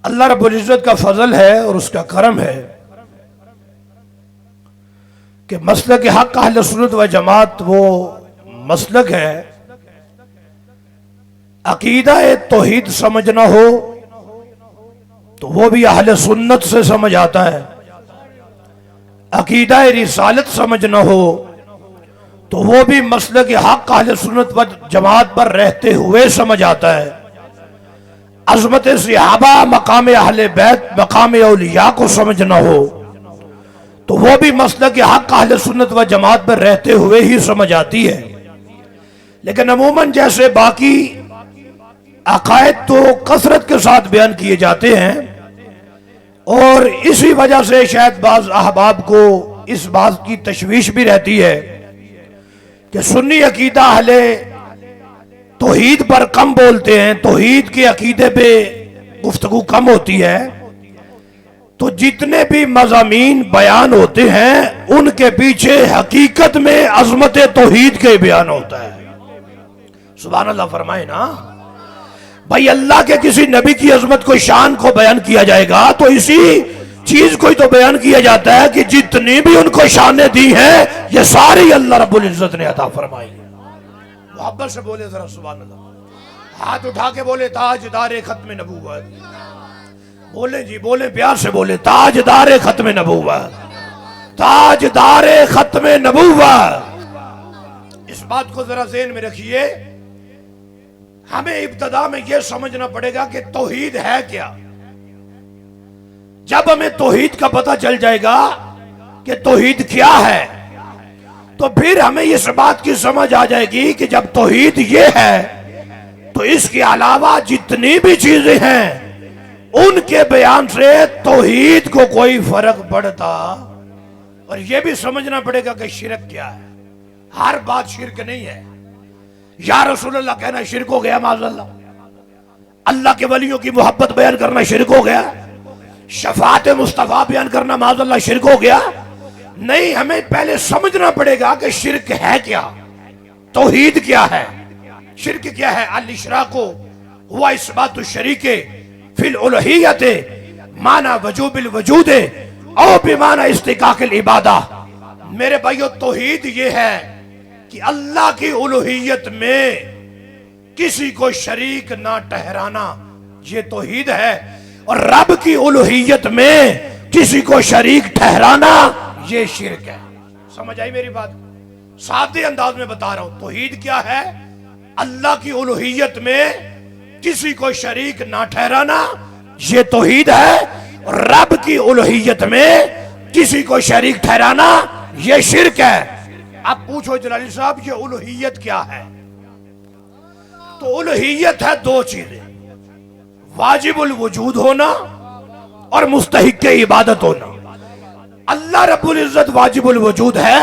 अल्लाह रब्बुल इज़्ज़त का फजल है और उसका करम है कि मसलक हक़ अहले सुन्नत व जमात वो मसलक है, अकीदा तौहीद समझना हो तो वो भी अहले सुन्नत से समझ आता है, अकीदा रिसालत समझना हो तो वो भी मसलक हक़ अहले सुन्नत व जमात पर रहते हुए समझ आता है। अज़मत सहाबा, मकाम अहले बैत, मकाम औलिया को समझना हो तो वो भी मसलक हक़ अहले सुन्नत व जमात पर रहते हुए ही समझ आती है। लेकिन अमूमन जैसे बाकी अकायद तो कसरत के साथ बयान किए जाते हैं और इसी वजह से शायद बाज़ अहबाब को इस बात की तशवीश भी रहती है कि सुन्नी अकीदा अहले तौहीद पर कम बोलते हैं, तौहीद के अकीदे पे गुफ्तगू कम होती है, तो जितने भी मज़ामीन बयान होते हैं उनके पीछे हकीकत में अज़मत तौहीद के बयान होता है। सुभान अल्लाह फरमाए ना भाई, अल्लाह के किसी नबी की अज़मत को, शान को बयान किया जाएगा तो इसी चीज को ही तो बयान किया जाता है कि जितनी भी उनको शानें दी हैं ये सारी अल्लाह रब्बुल इज़्ज़त ने अता फरमाई है। मोहब्बत से बोले जरा सुभान अल्लाह, हाथ उठा के बोले ताजदार खत्म नबूवत, बोले जी, बोले प्यार से बोले ताजदार खत्म नबूवत, ताजदार खत्म नबूवत। इस बात को जरा ज़हन में रखिए, हमें इब्तदा में यह समझना पड़ेगा कि तौहीद है क्या। जब हमें तौहीद का पता चल जाएगा कि तौहीद क्या है तो फिर हमें इस बात की समझ आ जाएगी कि जब तौहीद ये है तो इसके अलावा जितनी भी चीजें हैं उनके बयान से तौहीद को कोई फर्क पड़ता। और यह भी समझना पड़ेगा कि शिरक क्या है। हर बात शिरक नहीं है। या रसूलुल्लाह कहना शिरक हो गया, माज़अल्लाह। अल्लाह के वलियों की मोहब्बत बयान करना शिरक हो गया, शफात मुस्तफा बयान करना माज़अल्लाह शिरक हो गया। नहीं, हमें पहले समझना पड़ेगा कि शिरक है क्या, तौहीद क्या है, शिरक क्या है। अल इशराको हुवा इस्बातु शरीके फिल उलूहियत माना वजूबिल वजूदे औ बिमाना इस्तिकाकिल इबादा। मेरे भाइयों, तौहीद ये है कि अल्लाह की उलूहियत में किसी को शरीक ना ठहराना, ये तौहीद है। और रब की उलूहियत में किसी को शरीक ठहराना ये शिरक है। समझ आई मेरी बात? सादे अंदाज में बता रहा हूं, तौहीद क्या है? अल्लाह की उलूहियत में किसी को शरीक ना ठहराना ये तौहीद है, और रब की उलूहियत में किसी को शरीक ठहराना ये शिरक है। अब पूछो जलाली साहब, ये उलूहियत क्या है? तो उलूहियत है दो चीजें, वाजिबुल वजूद होना और मुस्तहिक इबादत होना। अल्लाह रब्बुल इज़्ज़त वाजिबुल वजूद है,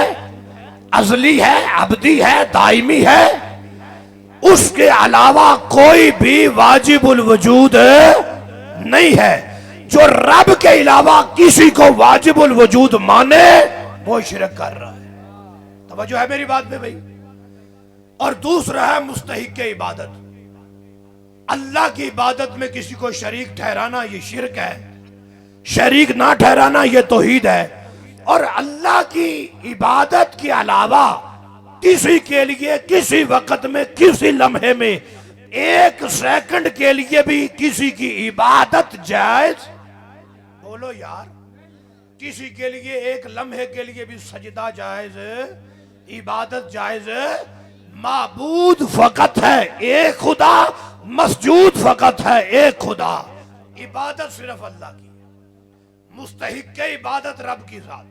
अज़ली है, अबदी है, दायमी है। उसके अलावा कोई भी वाजिबुल वजूद नहीं है। जो रब के अलावा किसी को वाजिबुल वजूद माने वो शिरक कर रहा है। तवज्जो है मेरी बात में भाई? और दूसरा है मुस्तहिक इबादत। अल्लाह की इबादत में किसी को शरीक ठहराना ये शिरक है, शरीक ना ठहराना ये तौहीद है। और अल्लाह की इबादत के अलावा किसी के लिए किसी वक्त में, किसी लम्हे में, एक सेकंड के लिए भी किसी की इबादत जायज? बोलो यार, किसी के लिए एक लम्हे के लिए भी सजदा जायज, इबादत जायज? माबूद फकत है एक खुदा, मसजूद फकत है एक खुदा। इबादत सिर्फ अल्लाह की, मुस्तहिक के इबादत रब की जात।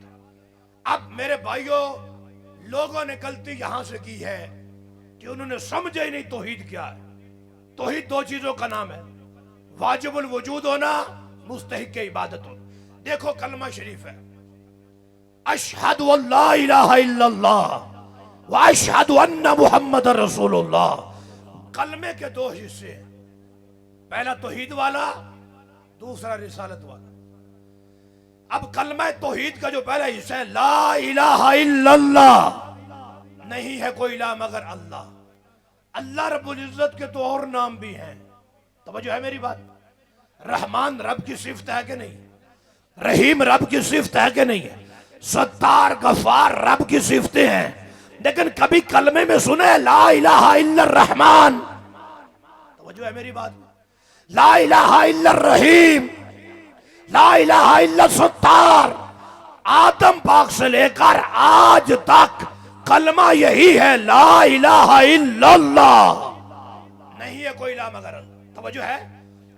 अब मेरे भाइयों, लोगों ने गलती यहां से की है कि उन्होंने समझा ही नहीं तौहीद क्या है। तौहीद दो चीजों का नाम है, वाजिबुल वजूद होना, मुस्तहिक के इबादत होना। देखो कलमा शरीफ है, अशहदु अल्ला इलाहा इल्लल्लाह व अशहदु अन्ना मुहम्मद रसूलुल्लाह। कलमे के दो हिस्से हैं, पहला तौहीद वाला, दूसरा रिसालत वाला। अब कलमा तौहीद का जो पहला हिस्सा है, ला इलाहा इल्लल्लाह, नहीं है कोई इलाह मगर अल्लाह। अल्लाह रब्बुल इज़्ज़त के तो और नाम भी हैं, तवज्जो है मेरी बात? रहमान रब की सिफत है कि नहीं? रहीम रब की सिफत है कि नहीं है? सत्तार गफार रब की सिफतें हैं, लेकिन कभी कलमे में सुने ला इलाहा इल्ला रहमान? तो है मेरी बात, ला इलाहा इल्ला रहीम, ला इलाहा इल्ला सत्तार। आदम पाक से लेकर आज तक कलमा यही है, ला इलाहा इल्लल्लाह, नहीं है कोई ला मगर अल्लाह। तवज्जो है?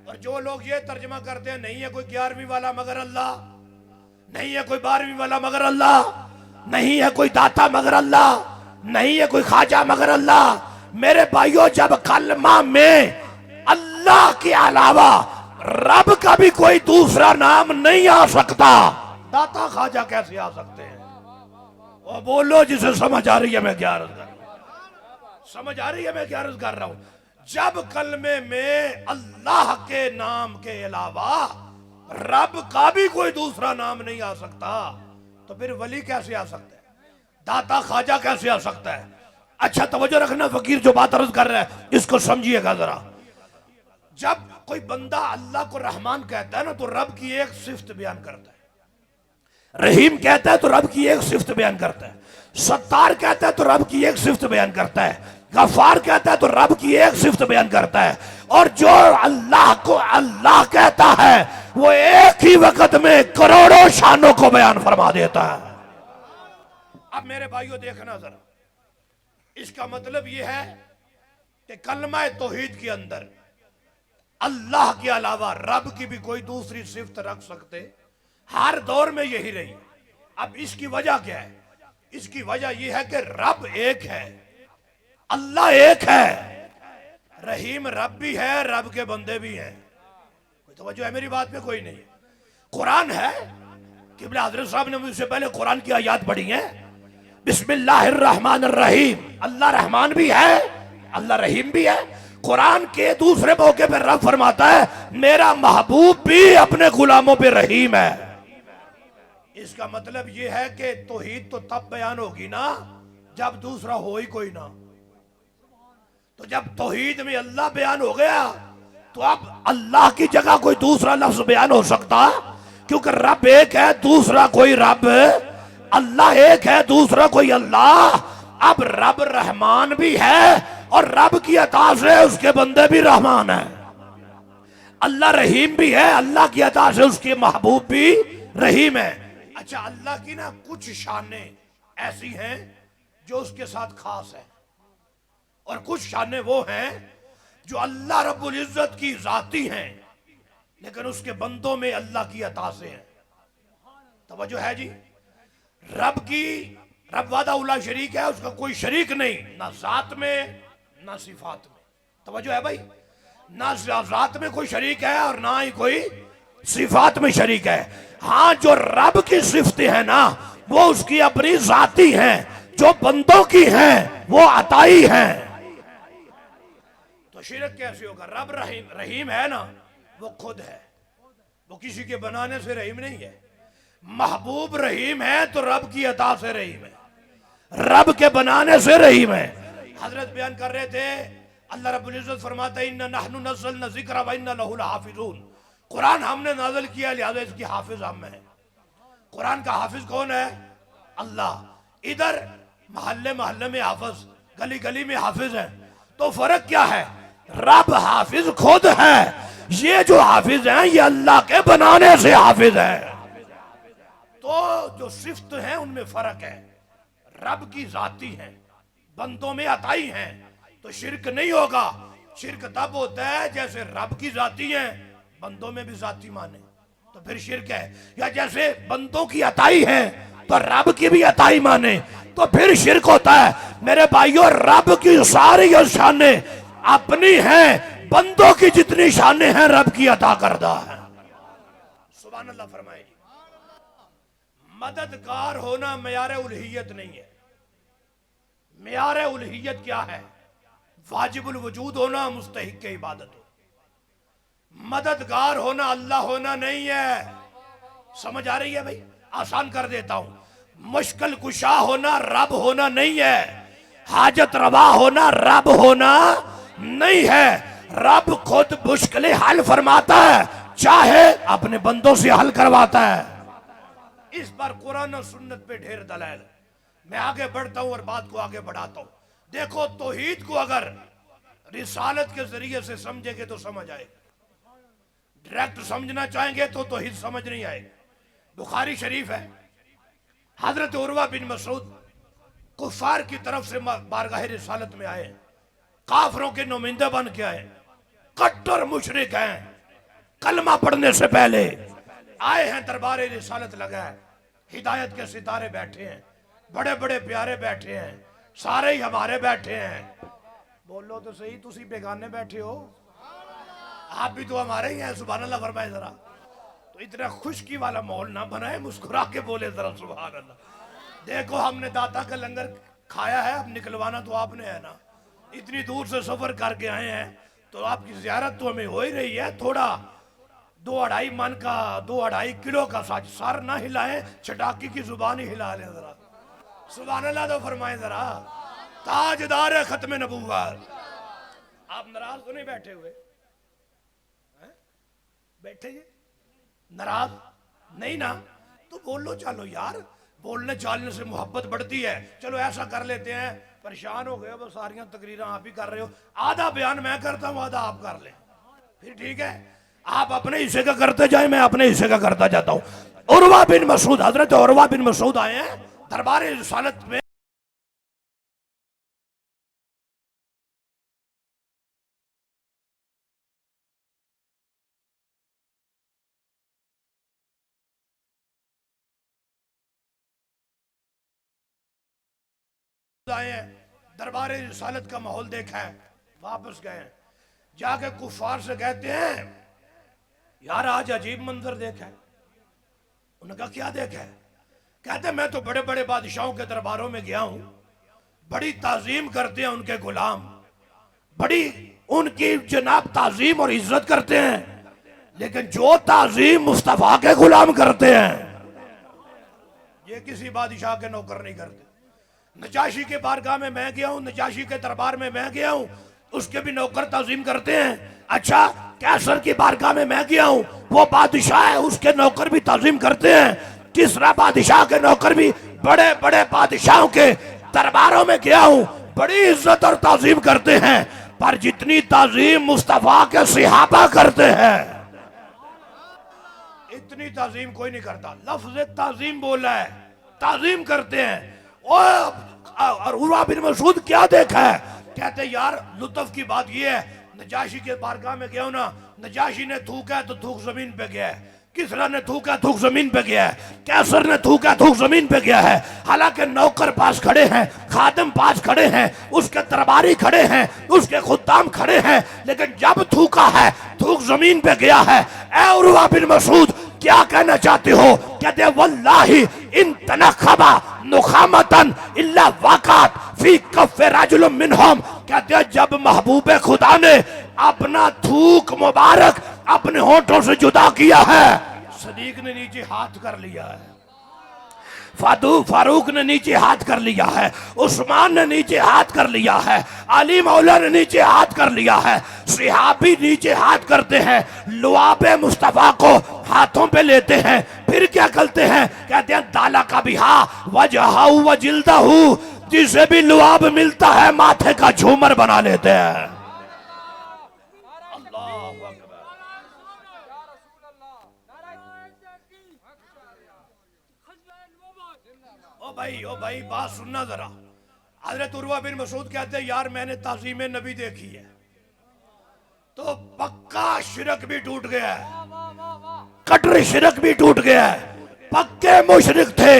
और जो लोग ये तर्जमा करते हैं, नहीं है कोई 11वीं वाला मगर अल्लाह, नहीं है कोई 12वीं वाला मगर अल्लाह, नहीं है कोई दाता मगर अल्लाह, नहीं है कोई ख्वाजा मगर अल्लाह। मेरे भाइयों, जब कलमा में अल्लाह के अलावा रब का भी कोई दूसरा नाम नहीं आ सकता, दाता ख्वाजा कैसे आ सकते हैं? और बोलो जिसे समझ आ रही है मैं क्या अर्ज कर रहा हूं, समझ आ रही है मैं क्या अर्ज कर रहा हूं? जब कलमे में अल्लाह के नाम के अलावा रब का भी कोई दूसरा नाम नहीं आ सकता, तो फिर वली कैसे आ सकता है? दाता ख्वाजा कैसे आ सकता है? अच्छा तवज्जो रखना, फकीर जो बात अर्ज कर रहा है इसको समझिएगा जरा। जब कोई बंदा अल्लाह को रहमान कहता है ना, तो रब की एक सिफ्त बयान करता है। रहीम कहता है तो रब की एक सिफ्त बयान करता है। सत्तार कहता है तो रब की एक सिफ्त बयान करता है। गफार कहता है तो रब की एक सिफ्त बयान करता है। और जो अल्लाह को अल्लाह कहता है वो एक ही वक्त में करोड़ों शानों को बयान फरमा देता है। अब मेरे भाइयों देखना जरा, इसका मतलब यह है कि कलमा तौहीद के अंदर अल्लाह के अलावा रब की भी कोई दूसरी सिफ्त रख सकते, हर दौर में यही रही। अब इसकी वजह क्या है? इसकी वजह यह है कि रब एक है, अल्लाह एक है, रहीम रब भी है, रब के बंदे भी हैं। कोई तवज्जो है मेरी बात में? कोई नहीं। कुरान है, किबला हजरत साहब ने मुझसे पहले कुरान की आयत पढ़ी है, बिस्मिल्लाहिर्रहमानिर्रहीम, अल्लाह रहमान भी है, अल्लाह रहीम भी है। कुरान के दूसरे मौके पर रब फरमाता है मेरा महबूब भी अपने गुलामों पे रहीम है। इसका मतलब यह है कि तौहीद तो तब बयान होगी ना जब दूसरा हो ही कोई ना। तो जब तौहीद में अल्लाह बयान हो गया तो अब अल्लाह की जगह कोई दूसरा लफ्ज बयान हो सकता? क्योंकि रब एक है, दूसरा कोई रब, अल्लाह एक है, दूसरा कोई अल्लाह। अब रब रहमान भी है और रब की अता से उसके बंदे भी रहमान है। अल्लाह रहीम भी है, अल्लाह की अता से उसके महबूब भी रहीम है। अच्छा, अल्लाह की ना कुछ शानें ऐसी हैं जो उसके साथ खास है, और कुछ शानें वो हैं जो अल्लाह रब्बुल इज्जत की जाती हैं लेकिन उसके बंदों में अल्लाह की अता से हैं। तवज्जो है जी? रब वादा उला शरीक है, उसका कोई शरीक नहीं, ना जात में ना सिफात में। तवज्जो है भाई? ना जात में कोई शरीक है और ना ही कोई सिफात में शरीक है। हाँ, जो रब की सिफतें हैं ना वो उसकी अपनी जाती हैं, जो बंदों की हैं वो अताई हैं। तो शिरक कैसे होगा? रब रहीम है ना, वो खुद है, वो किसी के बनाने से रहीम नहीं है। महबूब रहीम है तो रब की अता से रहीम है, रब के बनाने से रहीम है। हजरत बयान कर रहे थे, अल्लाह रब्बुल इज्जत फरमाता है इन्ना नहनु नज़्ज़लना ज़िक्रा व इन्ना लहु लहाफ़िज़ून, कुरान हमने नाज़िल किया लिहाजा इसकी हाफिज हम हैं। कुरान का हाफिज कौन है? अल्लाह। इधर मोहल्ले मोहल्ले में हाफिज, गली गली में हाफिज है। तो फर्क क्या है? रब हाफिज खुद है, ये जो हाफिज हैं ये अल्लाह के बनाने से हाफिज है। तो जो सिफ्त है उनमें फर्क है, रब की जाती है, बंदों में अताई हैं। तो शिरक नहीं होगा। शिरक तब होता है जैसे रब की जाती है बंदों में भी जाती माने, तो फिर शिरक है। या जैसे बंदों की अताई है तो रब की भी अताई माने, तो फिर शिरक होता है। मेरे भाइयों, रब की सारी शाने अपनी हैं, बंदों की जितनी शाने हैं रब की अता करदा है। सुभान अल्लाह फरमाए। मददगार होना मेयार उल्हियत नहीं है। मेयार उल्हियत क्या है? वाजिबुल वजूद होना, मुस्तहिक के इबादत हो। मददगार होना अल्लाह होना नहीं है। समझ आ रही है भाई? आसान कर देता हूं, मुश्किल कुशा होना रब होना नहीं है, हाजत रवा होना रब होना नहीं है। रब खुद मुश्किलें हल फरमाता है, चाहे अपने बंदों से हल करवाता है। इस पर कुरान और सुन्नत पे ढेर दलाल। मैं आगे बढ़ता हूं और बात को आगे बढ़ाता हूं। देखो, तौहीद को अगर रिसालत के जरिए से समझेंगे तो समझ आएगा, डायरेक्ट समझना चाहेंगे तो तौहीद समझ नहीं आएगी। बुखारी शरीफ है, हजरत उर्वा बिन मसूद कुफार की तरफ से बारगाह रिसालत में आए, काफरों के नुमाइंदे बन के आए, कट्टर मुशरिक हैं, कलमा पढ़ने से पहले आए हैं, दरबार रिसालत लगा है, हिदायत के सितारे बैठे हैं, बड़े बड़े प्यारे बैठे हैं, सारे ही हमारे बैठे हैं। बोलो तो सही, तुसी बेगाने बैठे हो, आप भी तो हमारे ही हैं। सुभान अल्लाह फरमाए जरा। तो इतना खुशकी वाला माहौल ना बनाए, मुस्कुरा के बोले जरा सुभान अल्लाह। देखो, हमने दाता का लंगर खाया है, अब निकलवाना तो आपने है ना। इतनी दूर से सफर करके आए हैं तो आपकी ज़ियारत तो हमें हो ही रही है। थोड़ा 2-2.5 मन का, 2-2.5 किलो का सर ना हिलाए, चटाकी की जुबान ही हिला ले जरा। सुभान अल्लाह तो फरमाए जरा। ताजदार है खत्म नबूवत। आप नाराज तो नहीं बैठे हुए? बैठे जी नाराज नहीं ना? तो बोलो, चलो यार, बोलने चालने से मोहब्बत बढ़ती है। चलो ऐसा कर लेते हैं, परेशान हो गए, बस सारियां तकरीरें आप ही कर रहे हो, आधा बयान मैं करता हूं, आधा आप कर ले, फिर ठीक है। आप अपने हिस्से का करते जाए, मैं अपने हिस्से का करता जाता हूं। उर्वा बिन मसूद, हजरत उर्वा बिन मसूद आए हैं दरबार रिसालत में। आए हैं, दरबार रिसालत का माहौल देखा है, वापस गए, जाके कुफार से कहते हैं, यार आज अजीब मंजर देखा है। उनका क्या देखा है? कहते मैं तो बड़े बड़े बादशाहों के दरबारों में गया हूं, बड़ी ताजीम करते हैं उनके गुलाम, बड़ी उनकी जनाब ताजीम और इज्जत करते हैं, लेकिन जो ताजीम मुस्तफा के गुलाम करते हैं, ये किसी बादशाह के नौकर नहीं करते। नजाशी के बारगाह में मैं गया हूं, नजाशी के दरबार में मैं गया हूं, उसके भी नौकर ताजीम करते हैं। अच्छा, कैसर की बारगाह में मैं गया हूं, वो बादशाह है, उसके नौकर भी ताजीम करते हैं। किसरा बादशाह के नौकर भी, बड़े बड़े बादशाहों के दरबारों में गया हूं, बड़ी इज्जत और ताजीम करते हैं, पर जितनी ताजीम मुस्तफा के सहाबा करते हैं, इतनी ताजीम कोई नहीं करता। लफ्ज ताजीम बोला है, ताजीम करते हैं। और उर्वा बिन मसूद क्या देखा है? कहते यार लुत्फ की बात ये है, नजाशी के बारगाह में गया हूं ना, नजाशी ने थूका है तो थूक जमीन पे गया है, किसरा ने थूका थूक जमीन पे गया है, कैसर ने थूका थूक जमीन पे गया है। हालांकि नौकर पास खड़े हैं, खादिम पास खड़े हैं, उसके दरबारी खड़े हैं, उसके खुद्दाम खड़े हैं, लेकिन जब थूका है थूक जमीन पे गया है। ऐ उर्वा बिन मसूद, क्या कहना चाहते हो? कहते वल्लाही इन तनखबा नुखामतन इल्ला वाकात फी कफ़े रजुल मिनहुम। कहते जब महबूब खुदा ने अपना थूक मुबारक अपने होठों से जुदा किया है, सदीक ने नीचे हाथ कर लिया है, फारूक ने नीचे हाथ कर लिया है, उस्मान ने नीचे हाथ कर लिया है, अली मौला ने नीचे हाथ कर लिया है, सहाबी नीचे हाथ करते हैं, लुआबे मुस्तफा को हाथों पे लेते हैं, फिर क्या करते हैं? कहते हैं दाला का बिहा वजहाउ व जिल्दहु, जिसे भी लुआब मिलता है माथे का झूमर बना लेते हैं। ओ भाई बात सुनना जरा। हजरत उर्वा बिन मसूद कहते हैं यार मैंने ताज़ीम नबी देखी है, तो पक्का शिरक भी टूट गया है, कटरी शिरक भी टूट गया है। पक्के मुशरिक थे,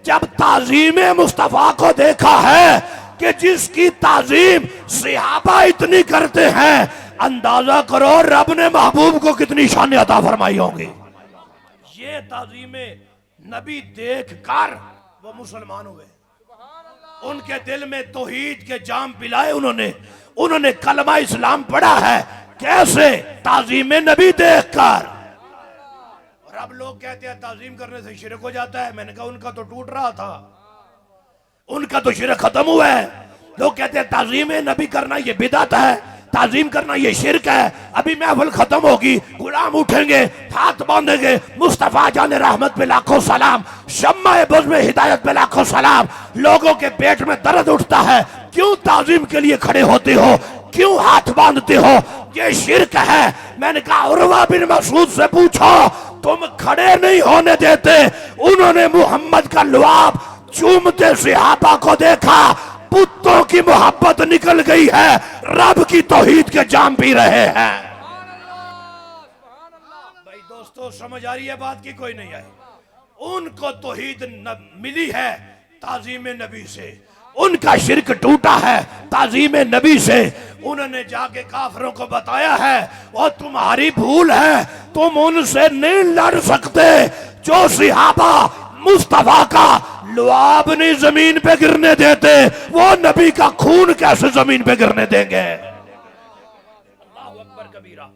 जब ताज़ीम मुस्तफा को देखा है कि जिसकी ताज़ीम सहाबा इतनी करते हैं, अंदाजा करो रब ने महबूब को कितनी शान अता फरमाई होंगी। ये ताज़ीम नबी देख कर वो मुसलमान हुए, उनके दिल में तौहीद के जाम पिलाए उन्होंने कलमा इस्लाम पढ़ा है। कैसे? ताज़ीम नबी देखकर। और अब लोग कहते हैं ताज़ीम करने से शिरक हो जाता है। मैंने कहा उनका तो टूट रहा था, उनका तो शिरक खत्म हुआ है। लोग कहते हैं ताज़ीम नबी करना ये बिदअत है, ताजीम करना ये शिरक है। अभी महफिल खत्म होगी, गुलाम उठेंगे, हाथ बांधेंगे, मुस्तफा जाने रहमत पे लाखों सलाम, शम्मा बुज़ में हिदायत पे लाखों सलाम। लोगों के पेट में दर्द उठता है, क्यों ताजीम के लिए खड़े होते हो, क्यों हाथ बांधते हो, ये शिरक है। मैंने कहा उर्वा बिन मसूद से पूछो, तुम खड़े नहीं होने देते। उन्होंने मोहम्मद का लुआब चूमते सहाबा को देखा, पुत्तों की मोहब्बत निकल गई है, रब की तौहीद के जाम पी रहे हैं। भाई दोस्तों समझ आ रही है बात की कोई नहीं आई? उनको तौहीद मिली है ताजीम नबी से, उनका शिरक टूटा है ताजीम नबी से। उन्होंने जाके काफिरों को बताया है और तुम्हारी भूल है, तुम उनसे नहीं लड़ सकते जो सहाबा मुस्तफा का लुआब नहीं जमीन पे गिरने देते, वो नबी का खून कैसे जमीन पे गिरने देंगे। अल्लाहु अकबर कबीरा।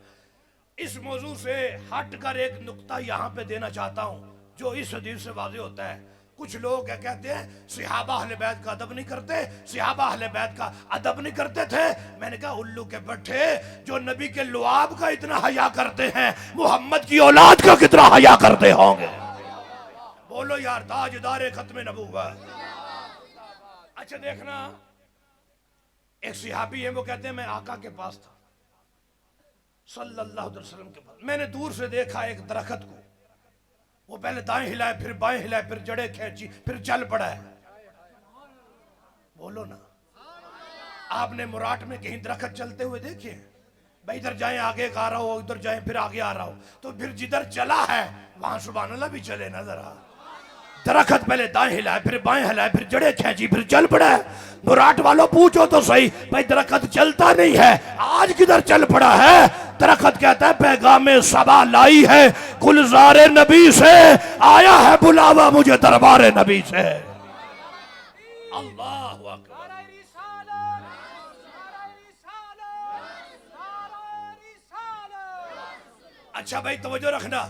इस मौजू से हटकर एक नुक्ता यहाँ पे देना चाहता हूँ जो इस हदीस से वाज़ेह होता है। कुछ लोग कहते हैं सहाबा अहले बैत का अदब नहीं करते, सहाबा अहले बैत का अदब नहीं करते थे। मैंने कहा उल्लू के बट्ठे, जो नबी के लुआब का इतना हया करते हैं, मोहम्मद की औलाद का कितना हया करते होंगे। बोलो यार, ताजदारे खत्म नबूवत। अच्छा देखना, एक सहाबी है, वो कहते हैं मैं आका के पास था सल्लल्लाहु अलैहि वसल्लम के पास। मैंने दूर से देखा एक दरख्त को, वो पहले दाएं हिलाए, फिर बाएं हिलाए, फिर जड़ें खींची, फिर चल पड़ा है। बोलो ना, आपने मुराट में कहीं दरख्त चलते हुए देखे? भाई इधर जाए आगे आ रहा हो, उधर जाए फिर आगे आ रहा हो, तो फिर जिधर चला है वहां सुभान अल्लाह भी चले ना जरा। दरख्त पहले दाएं हिलाए, फिर बाएं हिलाए, फिर जड़ें खींची, फिर चल पड़ा है। मुराट वालों पूछो तो सही, भाई दरख्त चलता नहीं है, आज किधर चल पड़ा है? दरख्त कहता है पैगामे सबा लाई है गुलजारे नबी से, आया है बुलावा मुझे दरबारे नबी से। अल्लाहु अकबर। अच्छा भाई तवज्जो रखना,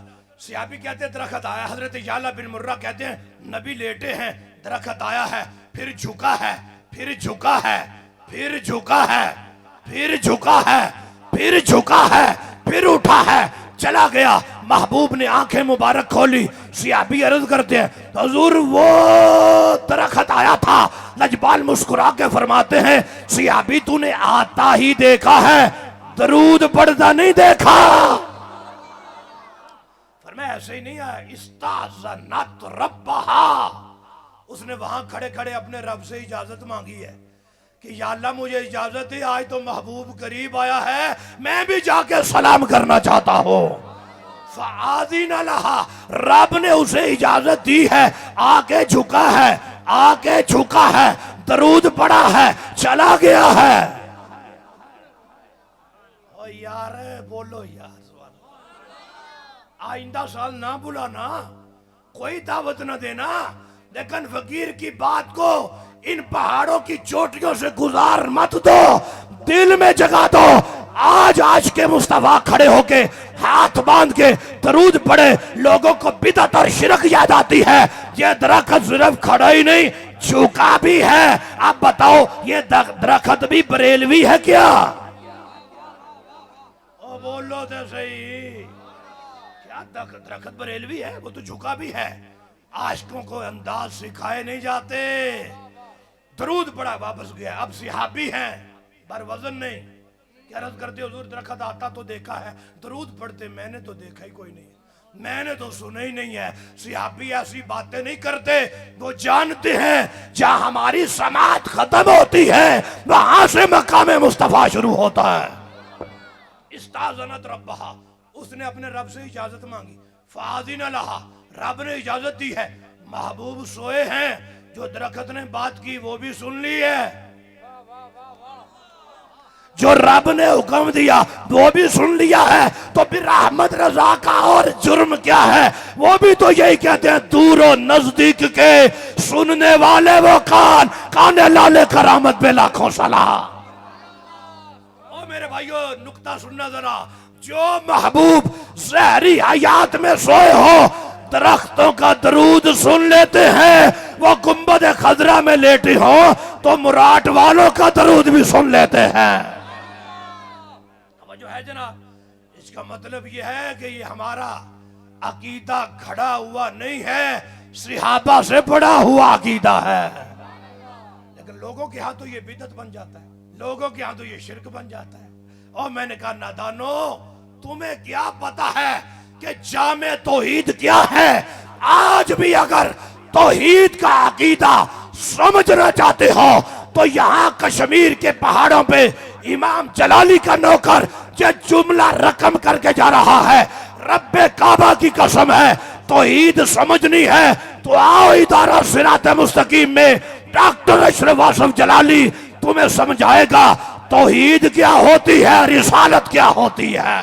सहाबी कहते हैं दरख्त आया, हजरत याला बिन मुर्रा कहते हैं नबी लेटे हैं, दरख्त आया है, फिर झुका है, फिर झुका है, फिर झुका है, फिर झुका है, फिर झुका है, फिर उठा है, चला गया। महबूब ने आंखें मुबारक खोली, सहाबी अर्ज करते हैं हुजूर वो दरख्त आया था। लजपाल मुस्कुरा के फरमाते हैं सहाबी तूने आता ही देखा है, दरूद पढ़ता नहीं देखा। फरमाया ऐसे ही नहीं है, इस्ताज़नत रब्बहा, उसने वहां खड़े खड़े अपने रब से इजाजत मांगी है कि या अल्लाह मुझे इजाजत है, आज तो महबूब करीब आया है, मैं भी जाके सलाम करना चाहता हूं। फ़आज़िन लहा, रब ने उसे इजाजत दी है, आके झुका है, आके झुका है, दरूद पड़ा है, चला गया है। ओ यार बोलो यार, आइंदा साल ना बुलाना, कोई दावत ना देना, लेकिन फकीर की बात को इन पहाड़ों की चोटियों से गुजार मत दो, दिल में जगा दो। आज आज के मुस्तफा खड़े होके हाथ बांध के दरूद पड़े, लोगों को बिदअत और शिरक याद आती है। ये दरख्त सिर्फ खड़ा ही नहीं, झुका भी है। अब बताओ ये दरख्त भी बरेलवी है क्या? ओ बोलो तो सही, क्या दरख्त बरेलवी है? वो तो झुका भी है। आशिकों को अंदाज सिखाए नहीं जाते। दरूद पड़ा, वापस गया। अब सहाबी हैं, पर वजन नहीं। क्या रद्द करते हुजूर दरख्त आता तो देखा है, दरूद पढ़ते मैंने तो देखा ही कोई नहीं, मैंने तो सुना ही नहीं है। सहाबी ऐसी बातें नहीं करते, वो जानते हैं जहां हमारी समात खत्म होती है वहां से मकाम मुस्तफा शुरू होता है। इस्ताज़नत रब्बहा, उसने अपने रब से इजाजत मांगी। फ़आज़िन लहा, रब ने इजाजत दी है। महबूब सोए हैं, जो दरख्त ने बात की वो भी सुन ली है, जो रब ने हुक्म दिया वो भी सुन लिया है। तो फिर अहमद रजा का और जुर्म क्या है? वो भी तो यही कहते हैं दूर और नजदीक के सुनने वाले वो काने लाले करामत पे लाखों सलाम। ओ मेरे भाइयों नुक्ता सुनना जरा, जो महबूब जहरी हयात में सोए हो दरख्तों का दरूद सुन लेते हैं, वो गुंबद खजरा में लेटे हो तो मुराट वालों का दरूद भी सुन लेते हैं। है जनाब। इसका मतलब यह है कि ये हमारा अकीदा खड़ा हुआ नहीं है, सहाबा से पड़ा हुआ अकीदा है। लेकिन लोगों के यहाँ तो ये बिदअत बन जाता है, लोगों के यहाँ तो ये शिर्क बन जाता है। और मैंने कहा नादानो, तुम्हें क्या पता है कि जामे तौहीद क्या है? आज भी अगर तौहीद का अकीदा समझना चाहते हो तो यहाँ कश्मीर के पहाड़ों पे इमाम जलाली का नौकर जो जुमला रकम करके जा रहा है, रब्बे काबा की कसम है, तौहीद समझनी है तो आओ इदारा सिरात मुस्तकीम में, डॉक्टर अशरफ आसफ जलाली तुम्हें समझाएगा तौहीद क्या होती है, रिसालत क्या होती है।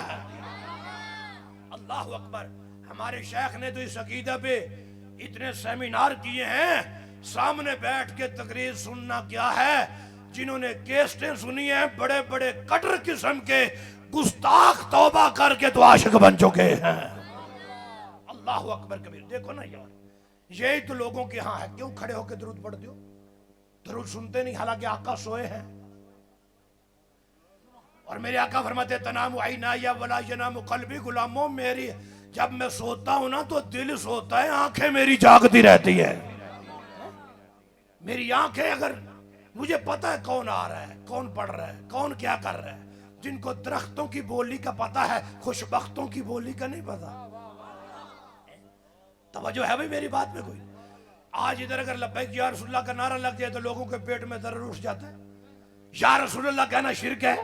अल्लाह अकबर। हमारे शेख ने तो इस अकीदे पे इतने सेमिनार किए हैं, सामने बैठ के तकरीर सुनना क्या है। जिन्होंने केस्टें सुनी हैं, बड़े बड़े कटर किस्म के गुस्ताख तौबा करके तो आशिक बन चुके हैं। अल्लाह अकबर कबीर। देखो ना यार, यही तो लोगों के यहाँ है। क्यों खड़े होकर दरूद पढ़ते हो? दरूद सुनते नहीं, हालांकि आका सोए हैं। और मेरे आका फरमाते तनामु आईना या वला यनामु कल्बी गुलामों, मेरी जब मैं सोता हूं ना तो दिल सोता है, आंखें मेरी जागती रहती है। मेरी आंखें, अगर मुझे पता है कौन आ रहा है, कौन पढ़ रहा है, कौन क्या कर रहा है। जिनको दरख्तों की बोली का पता है, खुशबख्तों की बोली का नहीं पता। तवज्जो है भाई मेरी बात में कोई? आज इधर अगर लब्बैक या रसूलुल्लाह का नारा लग जाए तो लोगों के पेट में दर्द उठ जाता है। या रसूलुल्लाह कहना शिर्क है,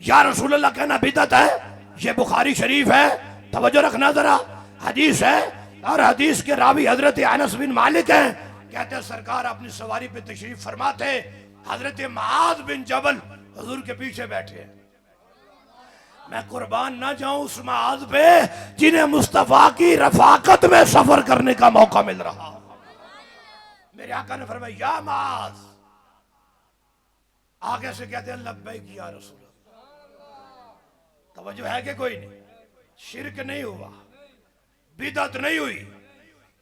या रसूलुल्लाह कहना बिदअत है। ये बुखारी शरीफ है, तवज्जो रखना जरा, हदीस है। और हदीस के रावी हजरत अनस बिन मालिक हैं। कहते हैं सरकार अपनी सवारी पे तशरीफ फरमाते, हजरत मुआज बिन जबल हुजूर के पीछे बैठे हैं। मैं कुर्बान ना जाऊं उस मुआज पे जिन्हें मुस्तफा की रफाकत में सफर करने का मौका मिल रहा। मेरे आका ने फरमाया या मुआज, आगे से कहते हैं लब्बैक या रसूल। तवज्जो है कि कोई नहीं? शिरक नहीं हुआ, बिदअत नहीं हुई,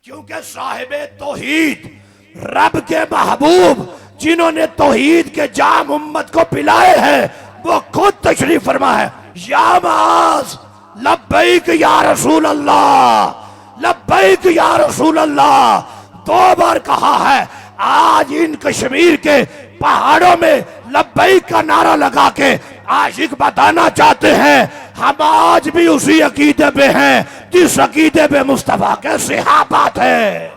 क्योंकि साहिबे तौहीद, रब के महबूब जिन्होंने तौहीद के जाम उम्मत को पिलाए हैं, वो खुद तशरीफ फरमा है। या मुआज लब्बैक या रसूल अल्लाह, लब्बैक या रसूल अल्लाह 2 बार कहा है। आज इन कश्मीर के पहाड़ों में लब्बैक का नारा लगा के आशिक बताना चाहते हैं हम आज भी उसी अकीदे पे हैं जिस अकीदे पे मुस्तफा के सहाबात है।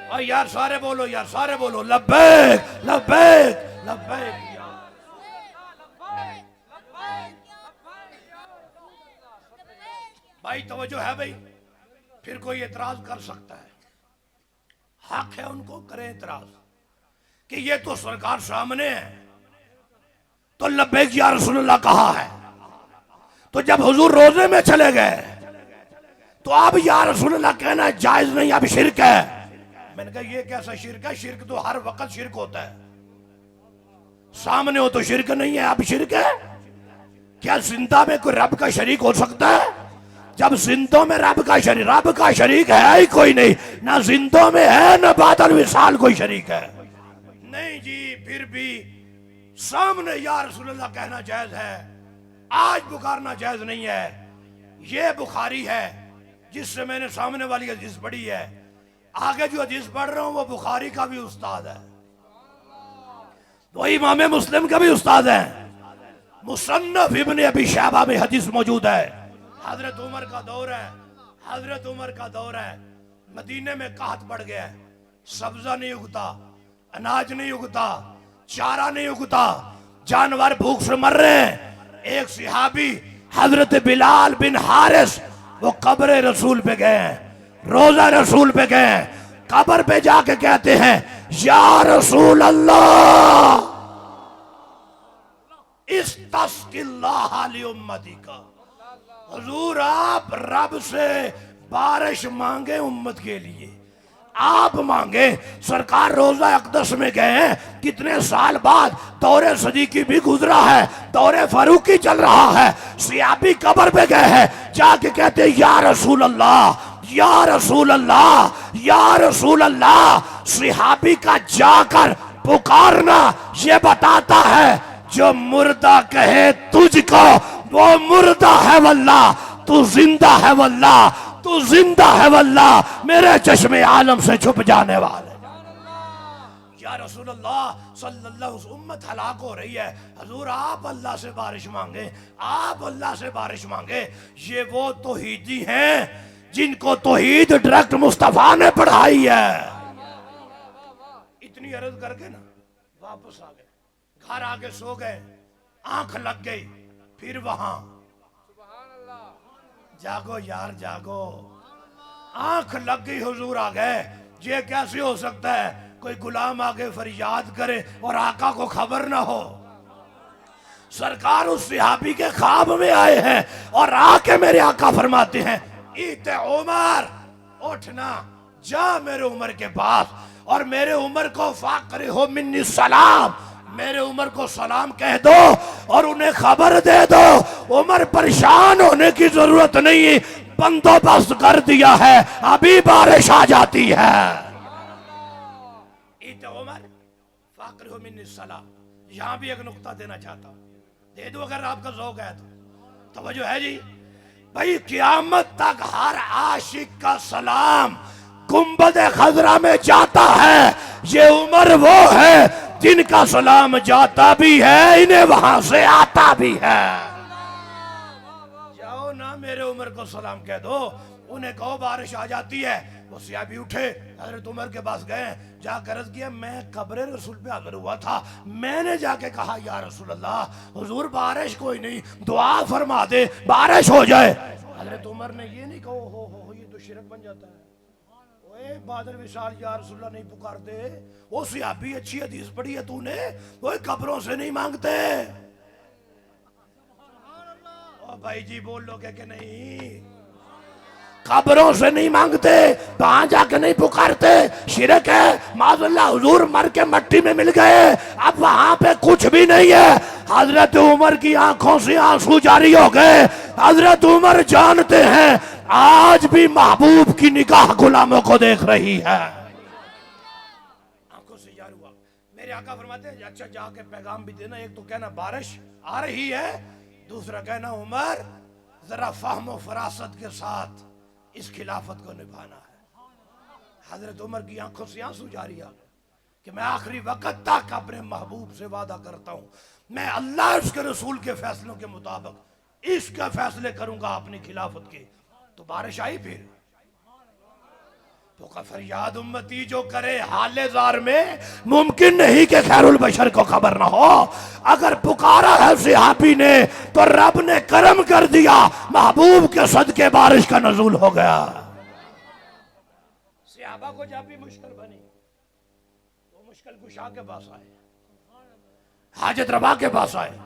और यार सारे बोलो, यार सारे बोलो लब्बैक लब्बैक लब्बैक। भाई तवज्जो है भाई? फिर कोई एतराज कर सकता है, हक है उनको, करें एतराज कि ये तो सरकार सामने है तो लब्बैक या रसूलुल्लाह कहा है। तो जब हुजूर रोजे में चले गए तो अब या रसूलुल्लाह कहना जायज नहीं, अब शिरक है। मैंने कहा ये कैसा शिरक है? शिरक तो हर वक्त शिरक होता है, सामने हो तो शिरक नहीं है, अब शिरक है। क्या जिंदा में कोई रब का शरीक हो सकता है? जब जिंदों में रब का शरीक है ही कोई नहीं, ना जिंदों में है ना बादल विशाल कोई शरीक है नहीं जी। फिर भी सामने या रसूलुल्लाह कहना जायज है, आज पुकारना जायज नहीं है। ये बुखारी है जिससे मैंने सामने वाली हदीस पढ़ी है, आगे जो हदीस पढ़ रहा हूं वो बुखारी का भी उस्ताद है, वही इमाम मुस्लिम का भी उस्ताद है। मुसन्नफ इब्न अबी शैबा में हदीस मौजूद है। हजरत उमर का दौर है, हजरत उमर का दौर है। मदीने में कहत पड़ गया, सब्जा नहीं उगता, अनाज नहीं उगता, चारा नहीं उगता, जानवर भूख से मर रहे हैं। एक सहाबी हजरत बिलाल बिन हारिस वो कब्र रसूल पे गए, रोजा रसूल पे गए, कब्र पे जाके कहते हैं या रसूल अल्लाह इस्तस्किल्लाह ली उम्मती का, हुजूर आप रब से बारिश मांगे उम्मत के लिए, आप मांगे। सरकार रोजा अक़दस में गए, कितने साल बाद दौरे सदीकी भी गुजरा है, दौरे फारूकी चल रहा है, सियाबी कब्र पे गए हैं, जाके कहते या रसूल अल्लाह या रसूल अल्लाह या रसूल अल्लाह। सिहाबी का जाकर पुकारना ये बताता है जो मुर्दा कहे तुझको वो मुर्दा है वल्लाह, तू जिंदा है वल्लाह, तू जिंदा है वल्लाह, मेरे चश्मे आलम से छुप जाने वाले। या रसूल अल्लाह सल्लल्लाहु अलैहि उम्मत हलाक हो रही है, हजूर आप अल्लाह से बारिश मांगे, आप अल्लाह से बारिश मांगे। ये वो तौहीदी हैं जिनको तौहीद डायरेक्ट मुस्तफा ने पढ़ाई है। इतनी अर्ज करके ना वापस आ गए, घर आके सो गए, आंख लग गई, फिर वहां जागो यार जागो, आंख लग गई, हुजूर आ गए। ये कैसे हो सकता है कोई गुलाम आके फरियाद करे और आका को खबर ना हो? सरकार उस सहाबी के ख्वाब में आए हैं और आके मेरे आका फरमाते हैं इते उमर उठना, जा मेरे उमर के पास और मेरे उमर को फाकरे हो मिन्नी सलाम, मेरे उमर को सलाम कह दो और उन्हें खबर दे दो उमर परेशान होने की जरूरत नहीं, बंदोबस्त कर दिया है, अभी बारिश आ जाती है। उमर फाकरे हो मिन्नी सलाम, यहां भी एक नुक्ता देना चाहता हूं, दे दो अगर आपका ज़ौक़ है तो। तवज्जो है जी भाई, क़यामत तक हर आशिक का सलाम गुंबद खजरा में जाता है। ये उमर वो है जिनका सलाम जाता भी है, इन्हें वहां से आता भी है। जाओ ना मेरे उमर को सलाम कह दो, उन्हें कहो बारिश आ जाती है। वो सहाबी उठे, हजरत उमर के पास गए, जाकर अर्ज़ किया मैं कब्र रसूल पे हाजिर हुआ था, मैंने जाके कहा या रसूल अल्लाह हुजूर बारिश कोई नहीं, दुआ फरमा दे बारिश हो जाए। हजरत उमर ने ये नहीं कहो हो ये तो शिरक बन जाता है, ओए बादल विशाल या रसूल अल्लाह नहीं पुकारते, वो सहाबी अच्छी हदीस पढ़ी है तूने, वो कब्रों से नहीं मांगते। ओ भाई जी बोल लोगे कि नहीं, कब्रों से नहीं मांगते, वहां जाके नहीं पुकारते, शिरक है। माज़अल्लाह हुजूर मर के मट्टी में मिल गए, अब वहां पे कुछ भी नहीं है। हजरत उमर की आंखों से आंसू जारी हो गए। हजरत उमर जानते हैं आज भी महबूब की निगाह गुलामों को देख रही है। आंखों से जारी हुआ। मेरे आका फरमाते हैं अच्छा जाके पैगाम भी देना, एक तो कहना बारिश आ रही है, दूसरा कहना उमर जरा फहम फरासत के साथ इस खिलाफत को निभाना है। हजरत उमर की आंखों से आंसू जारी आ गए कि मैं आखिरी वक्त तक अपने महबूब से वादा करता हूं, मैं अल्लाह उसके रसूल के फैसलों के मुताबिक इसके फैसले करूंगा अपनी खिलाफत के। तो बारिश आई, फिर तो फरियाद उम्मती जो करे हाले जार में मुमकिन नहीं कि खैरुल बशर को खबर ना हो। अगर पुकारा है सहाबी ने तो रब ने करम कर दिया, महबूब के सदके बारिश का नज़ूल हो गया। सहाबा को जब भी मुश्किल बनी तो मुश्किल कुशा के पास आए, हाजत रवा के पास आए,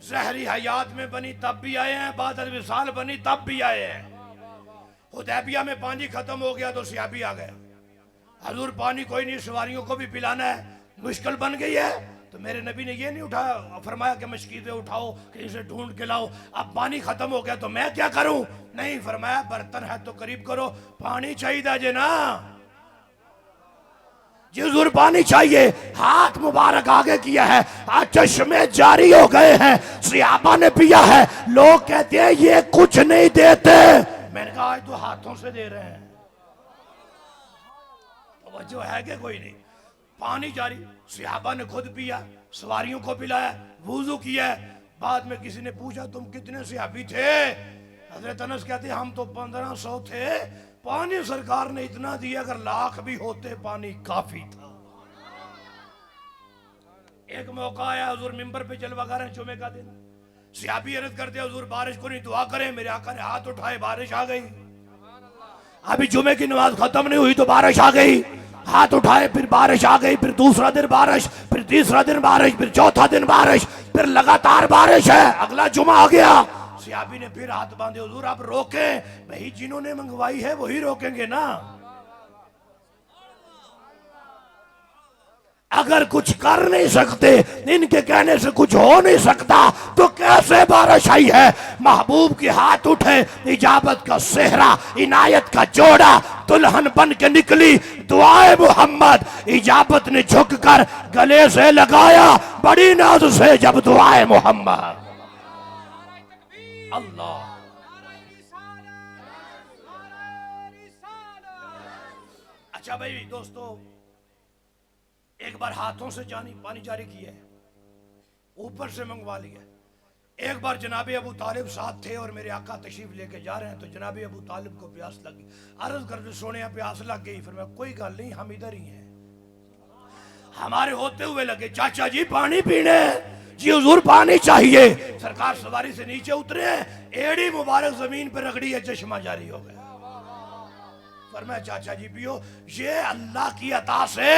जहरी हयात में बनी तब भी आए हैं, बादल विसाल बनी तब भी आए हैं। हुदैबिया में पानी खत्म हो गया तो सहाबी आ गए, हजूर पानी कोई नहीं, सवारियों को भी पिलाना है, मुश्किल बन गई है। तो मेरे नबी ने ये नहीं उठाया, फरमाया कि मशकीज़ें उठाओ कहीं से ढूंढ के लाओ, अब पानी खत्म हो गया तो मैं क्या करूं? नहीं, फरमाया बर्तन है तो करीब करो, पानी चाहिए जे ना जी हुजूर पानी चाहिए। हाथ मुबारक आगे किया है, आज चश्मे जारी हो गए हैं, सहाबा ने पिया है। लोग कहते हैं ये कुछ नहीं देते, मैंने कहा आज तो हाथों से दे रहे हैं, तो जो है कि कोई नहीं। पानी जारी, सहाबा ने खुद पिया, सवारियों को पिलाया, वुजू किया। बाद में किसी ने पूछा तुम कितने सहाबी थे? हजरत अनस कहते हम तो 1500 थे, पानी सरकार ने इतना दिया, अगर लाख भी होते पानी काफी था। एक मौका आया, हुजूर मिंबर पे जलवा कर रहे हैं, जुमे का दिन, सहाबी अर्ज करते हुजूर बारिश को नहीं दुआ करें, मेरे आका ने हाथ उठाए, बारिश आ गई। अभी जुमे की नमाज खत्म नहीं हुई तो बारिश आ गई, हाथ उठाए, फिर बारिश आ गई, फिर दूसरा दिन बारिश, फिर तीसरा दिन बारिश, फिर चौथा दिन बारिश, फिर लगातार बारिश है। अगला जुमा आ गया, सहाबी ने फिर हाथ बांधे, हुजूर आप रोकें, भाई जिन्होंने मंगवाई है वही रोकेंगे ना। अगर कुछ कर नहीं सकते, इनके कहने से कुछ हो नहीं सकता, तो कैसे बारिश आई है? महबूब के हाथ उठे, इजाबत का सेहरा, इनायत का जोड़ा, दुल्हन बन के निकली दुआए मोहम्मद। इजाबत ने झुककर गले से लगाया बड़ी नाज से जब दुआए मोहम्मद। अल्लाह। अच्छा भाई दोस्तों, एक बार हाथों से पानी जारी किया है, ऊपर से मंगवा लिया। एक बार जनाब अबू तालिब साथ थे और मेरे आका तशरीफ लेके जा रहे हैं, तो जनाब अबू तालिब को प्यास लगी। अर्ज कर सोने प्यास लग गई। फिर मैं कोई गल नहीं, हम इधर ही हैं। हमारे होते हुए लगे, चाचा जी पानी पीने जी, हुजूर पानी चाहिए। सरकार सवारी से नीचे उतरे हैं, एड़ी मुबारक जमीन पर रगड़ी है, चश्मा जारी हो गया। फरमाया चाचा जी पियो, ये अल्लाह की अता से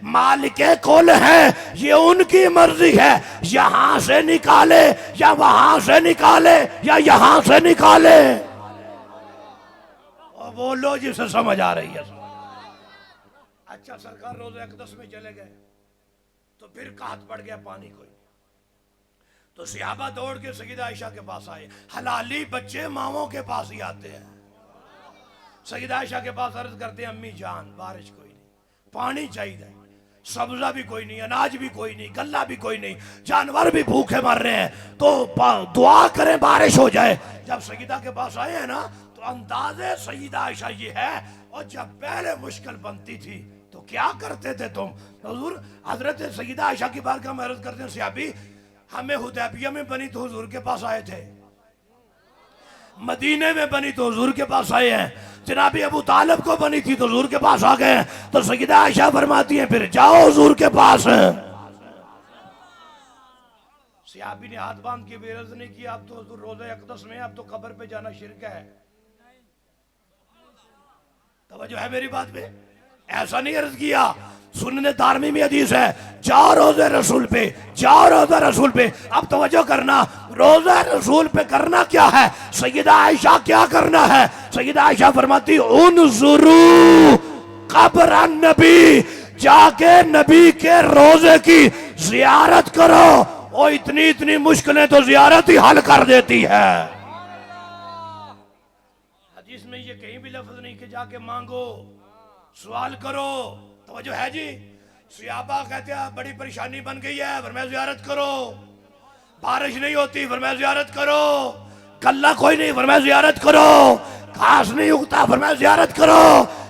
मालिके कुल है, ये उनकी मर्जी है, यहां से निकाले या वहां से निकाले या यहां से निकाले। और बोलो जिसे समझ आ रही है। अच्छा सरकार रोज़े अक़दस में चले गए, तो फिर कहत पड़ गया पानी कोई। तो सहाबा दौड़ के सईदा आयशा के पास आए। हलाली बच्चे मावों के पास ही आते हैं। सईदा आयशा के पास अर्ज करते हैं, अम्मी जान बारिश कोई नहीं, पानी चाहिए, सब्जा भी कोई नहीं, अनाज भी कोई नहीं, गल्ला भी कोई नहीं, जानवर भी भूखे मर रहे हैं, तो दुआ करें बारिश हो जाए। जब सईदा के पास आए हैं ना, तो अंदाजे सईदा आयशा ये है। और जब पहले मुश्किल बनती थी तो क्या करते थे तुम? हुजूर हजरत सईदा आयशा की बात का हम अर्ज करते हैं, सहाबी हमें हुदैबिया में बनी तो हुजूर के पास आए थे, मदीने में बनी तो हुजूर के पास आए हैं, जनाबी अबू तालिब को बनी थी तो हुजूर के पास आ गए। तो सईदा आयशा फरमाती हैं, फिर जाओ हुजूर के पास। सहाबी ने हाथ बांध के बेरज नहीं किया, अब तो हुजूर रोज़े अक़दस में, अब तो कब्र पे जाना शिरक है। तवज्जो है मेरी बात पे? ऐसा नहीं अर्ज किया। सुन्नत दारमी में हदीस है, जाओ रोज़े रसूल पे, जाओ रोज़े रसूल पे। अब तवज्जो करना, रोज़े रसूल पे करना क्या है? सईदा आयशा क्या करना है? सईदा आयशा फरमाती, उन्जुरू कब्र नबी, जाके नबी के रोज़े की जियारत करो। और इतनी इतनी मुश्किलें तो जियारत ही हल कर देती है। हदीस में ये कहीं भी लफ्ज नहीं कि जाके मांगो, सवाल करो। तो है जी। सहाबा कहते हैं बड़ी परेशानी बन गई है, फरमाया ज़ियारत करो। बारिश नहीं होती, फरमाया ज़ियारत करो। गल्ला कोई नहीं, फरमाया ज़ियारत करो। घास नहीं उगता, फरमाया ज़ियारत करो।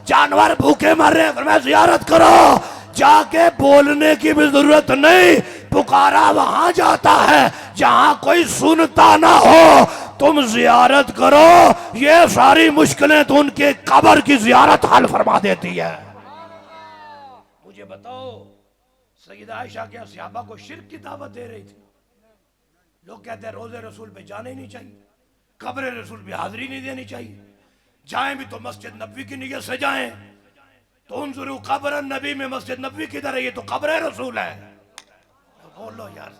जानवर भूखे मर रहे हैं, फरमाया ज़ियारत करो। जाके बोलने की भी जरूरत नहीं, पुकारा वहां जाता है जहां कोई सुनता ना हो। तुम ज़ियारत करो, ये सारी मुश्किलें तो उनके कब्र की ज़ियारत हल फरमा देती है। मुझे बताओ, सईदा आयशा क्या सहाबा को शिर्क की दावत दे रही थी? लोग कहते हैं रोज़े रसूल पे जाना ही नहीं चाहिए, कब्र रसूल पे हाजिरी नहीं देनी चाहिए, जाएं भी तो मस्जिद नबवी की नियत से जाएं। तो उन जरूर कब्र नबी में मस्जिद नबवी किधर है? ये तो कब्र रसूल है। बोलो यार,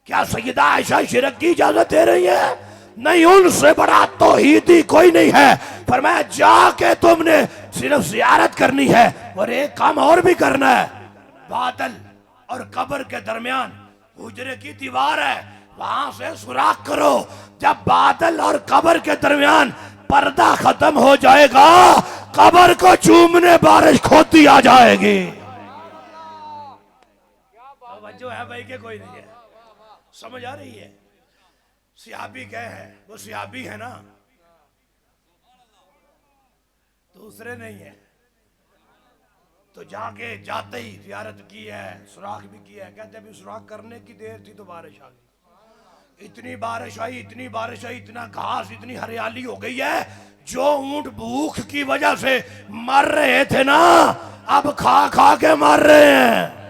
क्या सईदा आयशा शिरक की इजाजत दे रही है? नहीं, उनसे बड़ा तौहीदी कोई नहीं है। फरमाया जाके तुमने सिर्फ ज़ियारत करनी है, और एक काम और भी करना है। बादल और कब्र के दरमियान हुजरे की दीवार है, वहां से सुराख करो। जब बादल और कब्र के दरमियान पर्दा खत्म हो जाएगा, कब्र को चूमने बारिश खोती आ जाएगी। जो है भाई के कोई नहीं है, समझ आ रही है? सहाबी गए हैं, वो सहाबी है ना, दूसरे नहीं है। तो जाके जाते ही ज़ियारत की है, सुराख भी किया है। कहते अभी सुराख करने की देर थी तो बारिश आ गई। इतनी बारिश आई, इतनी बारिश आई, इतना घास, इतनी हरियाली हो गई है, जो ऊंट भूख की वजह से मर रहे थे ना, अब खा खा के मर रहे हैं।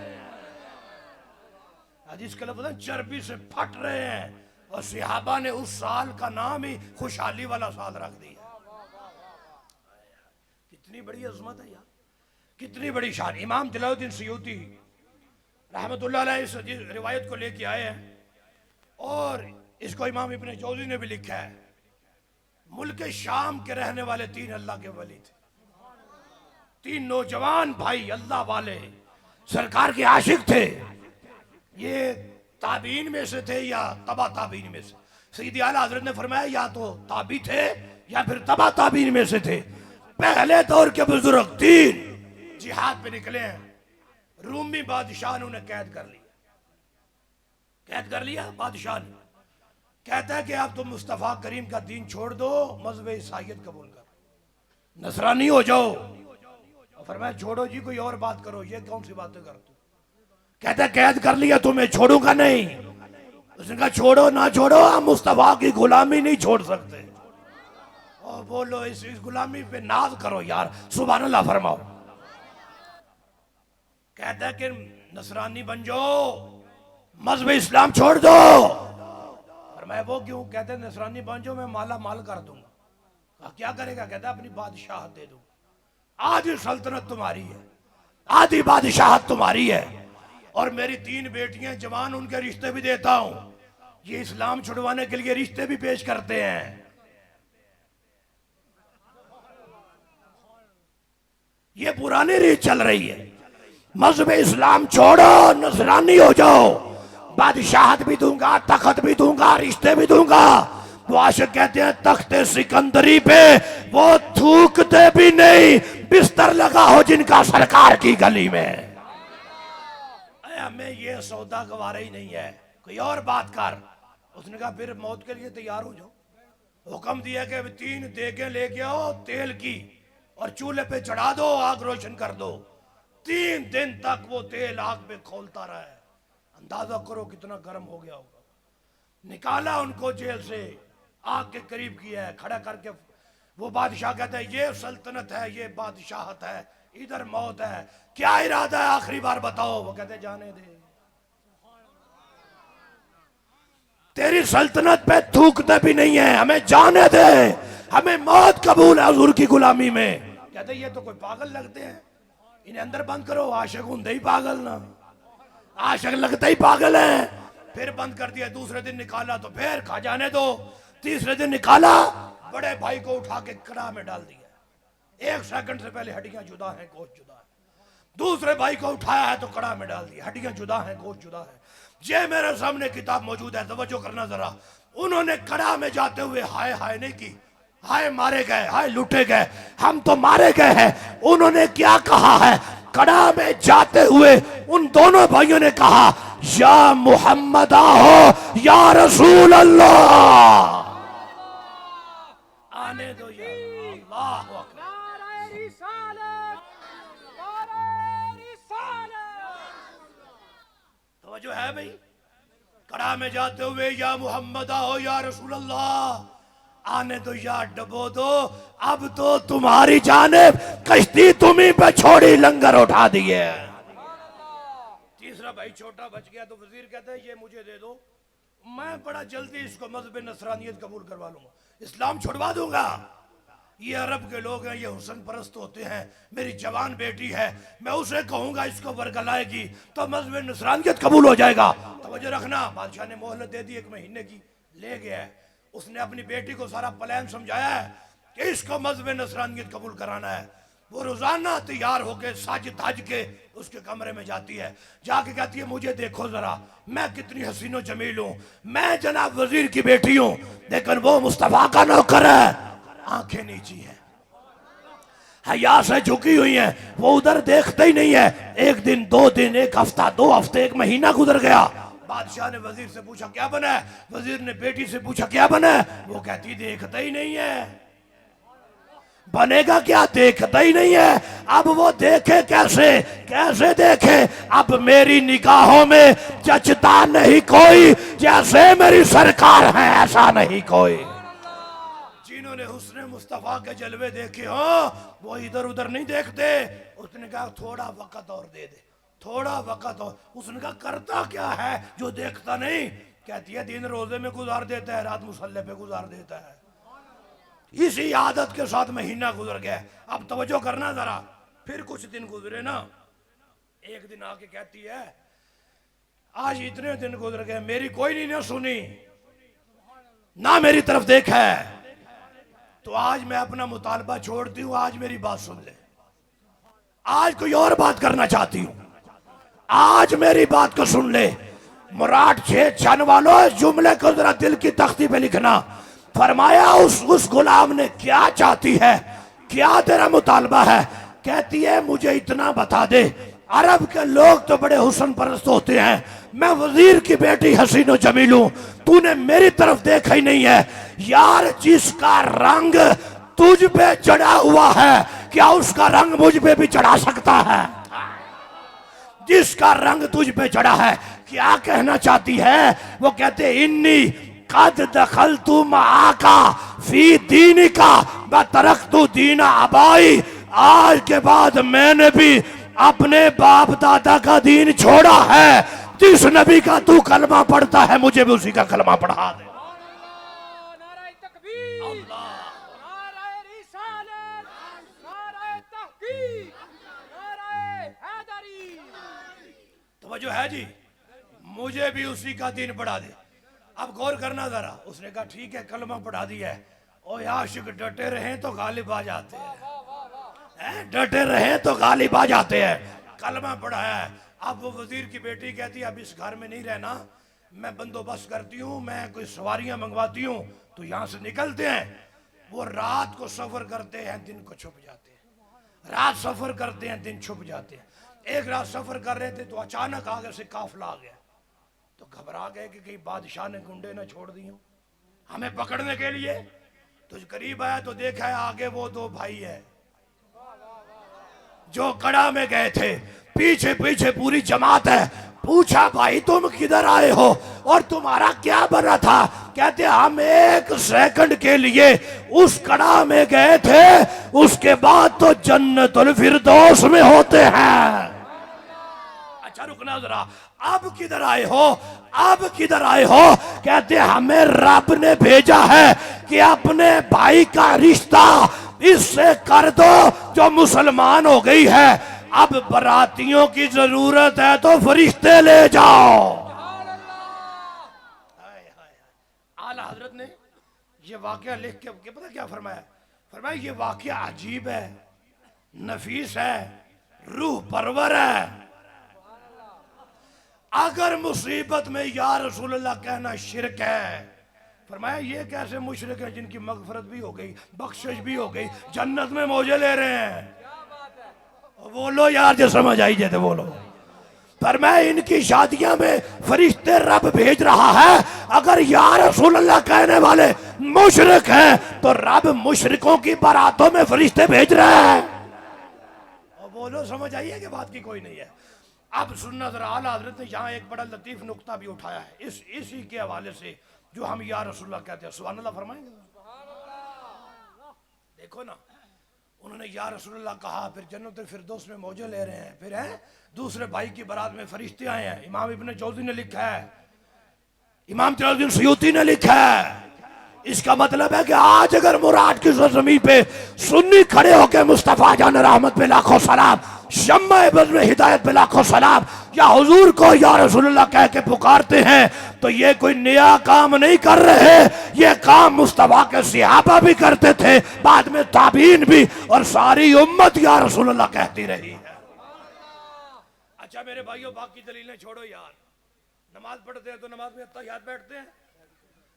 जिसके लफ्ज़ चर्बी से फट रहे हैं। और सहाबा ने उस साल का नाम ही खुशहाली वाला साल रख दिया। कितनी बड़ी अजमत है यार, कितनी बड़ी शान। इमाम जलालुद्दीन सयूती रहमतुल्लाह अलैह इस रिवायत को लेके आए हैं, और इसको इमाम इब्न जौज़ी ने भी लिखा है। मुल्क शाम के रहने वाले 3 अल्लाह के वली थे, 3 नौजवान भाई अल्लाह वाले, सरकार के आशिक थे। ये ताबीन में से थे या तबा ताबीन में से? सईद आला हजरत ने फरमाया या तो ताबी थे या फिर तबा ताबीन में से थे। पहले दौर के बुजुर्ग 3 जिहाद पे निकले हैं। रूमी बादशाह ने उन्हें कैद कर लिया। कैद कर लिया बादशाह ने। कहता है कि अब तुम मुस्तफ़ा करीम का दीन छोड़ दो, मज़हब ईसाईयत कबूल कर, नसरानी हो जाओ। और फरमाया छोड़ो जी, कोई और बात करो, ये कौन सी बातें करते हो? कहता है कैद कर लिया तुम्हें, छोड़ूंगा नहीं। उसने कहा छोड़ो ना छोड़ो, हम मुस्तफ़ा की गुलामी नहीं छोड़ सकते। और बोलो इस गुलामी पे नाज करो यार, सुभान अल्लाह फरमाओ। कहता है कि नसरानी बन जाओ, मज़हब इस्लाम छोड़ दो। और मैं वो क्यों? कहते नसरानी बन जाओ, मैं माला माल कर दूंगा। क्या करेगा? कहता अपनी बादशाहत दे दूंगा। आधी सल्तनत तुम्हारी है, आधी बादशाहत तुम्हारी है, और मेरी 3 बेटियां जवान, उनके रिश्ते भी देता हूं। ये इस्लाम छुड़वाने के लिए रिश्ते भी पेश करते हैं। ये पुरानी रीत चल रही है। मज़हब इस्लाम छोड़ो, नसरानी हो जाओ, बादशाहत भी दूंगा, तख्त भी दूंगा, रिश्ते भी दूंगा। वो आशिक कहते हैं तख्ते सिकंदरी पे वो थूकते भी नहीं, बिस्तर लगा हो जिनका सरकार की गली में। हमें ये सौदा गवारा ही नहीं है, कोई और बात कर। उसने कहा फिर मौत के लिए तैयार हो जाओ। हुक्म दिया कि 3 देगें लेके आओ तेल की, और चूल्हे पे चढ़ा दो, आग रोशन कर दो। 3 दिन तक वो तेल आग पे खोलता रहा है। अंदाजा करो कितना गर्म हो गया होगा। निकाला उनको जेल से, आग के करीब किया है, खड़ा करके वो बादशाह कहता है ये सल्तनत है, ये बादशाहत है, इधर मौत है, क्या इरादा है आखिरी बार बताओ। वो कहते जाने दे, तेरी सल्तनत पे थूकते भी नहीं है, हमें जाने दे, हमें मौत कबूल है हुजूर की गुलामी में। कहते ये तो कोई पागल लगते हैं, इन्हें अंदर बंद करो। आशिक होंगे ही पागल ना, आशिक लगते ही पागल है। फिर बंद कर दिया। दूसरे दिन निकाला तो फिर खा जाने दो। तीसरे दिन निकाला, बड़े भाई को उठा के कड़ा में डाल दिया। 1 सेकंड से पहले हड्डियां जुदा हैं, गोश्त जुदा है। दूसरे भाई को उठाया है तो कड़ा में डाल दिया, हड्डियां जुदा हैं, गोश्त जुदा है। ये मेरे सामने किताब मौजूद है, तवज्जो करना जरा। उन्होंने कड़ा में जाते हुए हाय हाय नहीं की, हाय मारे गए, हाय लूटे गए, हम तो मारे गए हैं। उन्होंने क्या कहा है? कड़ा में जाते हुए उन दोनों भाइयों ने कहा या मुहम्मद हो या रसूल अल्लाह। आने दो या अल्लाह अकबर। तो जो है भाई, कड़ा में जाते हुए या मुहम्मद हो या रसूल अल्लाह, आने दो या डबो दो, अब तो तुम्हारी जानिब कश्ती तुम्ही पे छोड़ी, लंगर उठा दिए। तीसरा भाई छोटा बच गया तो वजीर कहता है ये मुझे दे दो, मैं बड़ा जल्दी इसको मज़हब नसरानियत कबूल करवा लूंगा, इस्लाम छुड़वा दूंगा। ये अरब के लोग हैं, ये हुस्न परस्त होते हैं, मेरी जवान बेटी है, मैं उसे कहूंगा इसको वर्गलाएगी तो मज़हब नसरानियत कबूल हो जाएगा। तवज्जो रखना, बादशाह ने मोहलत दे दी 1 महीने की, ले गया है। उसने अपनी बेटी को सारा प्लान समझाया है कि इसको मज़हब नसरानियत कबूल कराना है। वो रोजाना तैयार होकर साज धज के उसके कमरे में जाती है, जाके कहती है मुझे देखो जरा, मैं कितनी हसीनो जमील हूं, मैं जनाब वजीर की बेटी हूं, लेकिन वो मुस्तफा का नौकर है, आंखें नीची है, हया से झुकी हुई है, वो उधर देखते ही नहीं है। 1 दिन 2 दिन 1 हफ्ता 2 हफ्ते 1 महीना गुजर गया। बादशाह ने वजीर से पूछा क्या बना है? वजीर ने बेटी से पूछा क्या बना है? वो कहती देखता ही नहीं है। बनेगा क्या? देखता ही नहीं है। अब वो देखे कैसे? कैसे देखे? अब मेरी निगाहों में जचता नहीं कोई, जैसे मेरी सरकार है ऐसा नहीं कोई। जिन्होंने हुस्न मुस्तफा के जलवे देखे हो वो इधर उधर नहीं देखते। उसने कहा थोड़ा वक्त और दे दे, थोड़ा वक्त और। उसने कहा करता क्या है जो देखता नहीं? कहती है दिन रोजे में गुजार देता है, रात मुसल्ले पे गुजार देता है। इसी आदत के साथ महीना गुजर गया। अब तवज्जो करना जरा। फिर कुछ दिन गुजरे ना, एक दिन आके कहती है आज इतने दिन गुजर गए, मेरी कोई नहीं ना सुनी ना मेरी तरफ देखा है, तो आज मैं अपना मुतालबा छोड़ती हूं, आज मेरी बात सुन ले, आज कोई और बात करना चाहती हूं। आज मेरी बात को सुन ले, मुराद 6 छन वालों, इस जुमले को जरा दिल की तख्ती पे लिखना। फरमाया उस गुलाम ने, क्या चाहती है, क्या तेरा मुतालबा है? कहती है मुझे इतना बता दे, अरब के लोग तो बड़े हुस्न परस्त होते हैं, मैं वजीर की बेटी हसीन और जमील हूं, तूने मेरी तरफ देखा ही नहीं है यार। जिसका रंग तुझ पे चढ़ा हुआ है, क्या उसका रंग मुझ पे भी चढ़ा सकता है? जिसका रंग तुझ पे चढ़ा है, क्या कहना चाहती है? वो कहते इन्नी कद दखल तू आका फी दीनी का व तरक तू दीना अबाई, आज के बाद मैंने भी अपने बाप दादा का दीन छोड़ा है। जिस नबी का तू कलमा पढ़ता है, मुझे भी उसी का कलमा पढ़ा दे। तो जो है जी, मुझे भी उसी का दीन पढ़ा दे। अब गौर करना जरा, उसने कहा ठीक है कलमा पढ़ा दिया है। ओ आशिक डटे रहे तो गालिब आ जाते हैं, डटे रहे तो गालिब आ जाते हैं। कलमा पढ़ाया है। अब वो वजीर की बेटी कहती है अब इस घर में नहीं रहना, मैं बंदोबस्त करती हूँ, मैं कोई सवारियां मंगवाती हूँ, तो यहाँ से निकलते हैं। वो रात को सफर करते हैं, दिन को छुप जाते हैं, रात सफर करते हैं, दिन छुप जाते हैं। एक रात सफर कर रहे थे तो अचानक आगे से काफिला आ गया, तो घबरा गए कि कहीं बादशाह ने गुंडे न छोड़ दिए हमें पकड़ने के लिए। तो करीब आया तो देखा है आगे वो 2 भाई है जो कड़ा में गए थे, पीछे पीछे पूरी जमात है। पूछा भाई तुम किधर आए हो और तुम्हारा क्या बना था? कहते हम 1 सेकंड के लिए उस कड़ा में गए थे, उसके बाद तो जन्नतुल फिरदौस में होते हैं। अच्छा रुकना जरा, अब किधर आए हो, अब किधर आए हो? कहते हमें रब ने भेजा है कि अपने भाई का रिश्ता इससे कर दो जो मुसलमान हो गई है। अब बरातियों की जरूरत है तो फरिश्ते ले जाओ। आला हजरत ने ये वाकया लिख के पता क्या फरमाया? फरमाया ये वाकया अजीब है, नफीस है, रूह परवर है। अगर मुसीबत में या रसूलुल्लाह कहना शिरक है, फरमाया ये कैसे मुशरिक है जिनकी मगफरत भी हो गई, बख्शिश भी हो गई, जन्नत में मौजे ले रहे हैं। बोलो यार जो समझ आई जाए तो बोलो। फरमाया इनकी शादियां में फरिश्ते रब भेज रहा है। अगर या रसूलुल्लाह कहने वाले मुशरिक हैं तो रब मुशरिकों की बारातों में फरिश्ते भेज रहे हैं। बोलो समझ आई है कि बात की कोई नहीं है। अब सुनना जरा, आला हजरत ने यहाँ एक बड़ा लतीफ नुक्ता भी उठाया है इसी के हवाले से जो हम या रसूलुल्लाह कहते हैं। सुभान अल्लाह फरमाएंगे? देखो ना, उन्होंने या रसूलुल्लाह कहा, फिर जन्नतुल फिरदौस में मौजे ले रहे हैं, फिर है दूसरे भाई की बारात में फरिश्ते आए हैं। इमाम इब्न जौजी ने लिखा है, इमाम जलालुद्दीन सुयूती ने लिखा है। इसका मतलब है कि आज अगर मुराद की ज़मीन पे सुन्नी खड़े होकर मुस्तफ़ा जान रहमत पे लाखों सलाम, शम्मा बज़्म हिदायत पे लाखों सलाम, या हुजूर को या रसूलुल्लाह कह के पुकारते हैं, तो ये कोई नया काम नहीं कर रहे। ये काम मुस्तफ़ा के सहाबा भी करते थे, बाद में ताबीन भी, और सारी उम्मत या रसूलुल्लाह कहती रही है। अच्छा मेरे भाइयों, बाकी दलीलें छोड़ो यार। नमाज पढ़ते हैं तो नमाज में अत्तहियात बैठते हैं,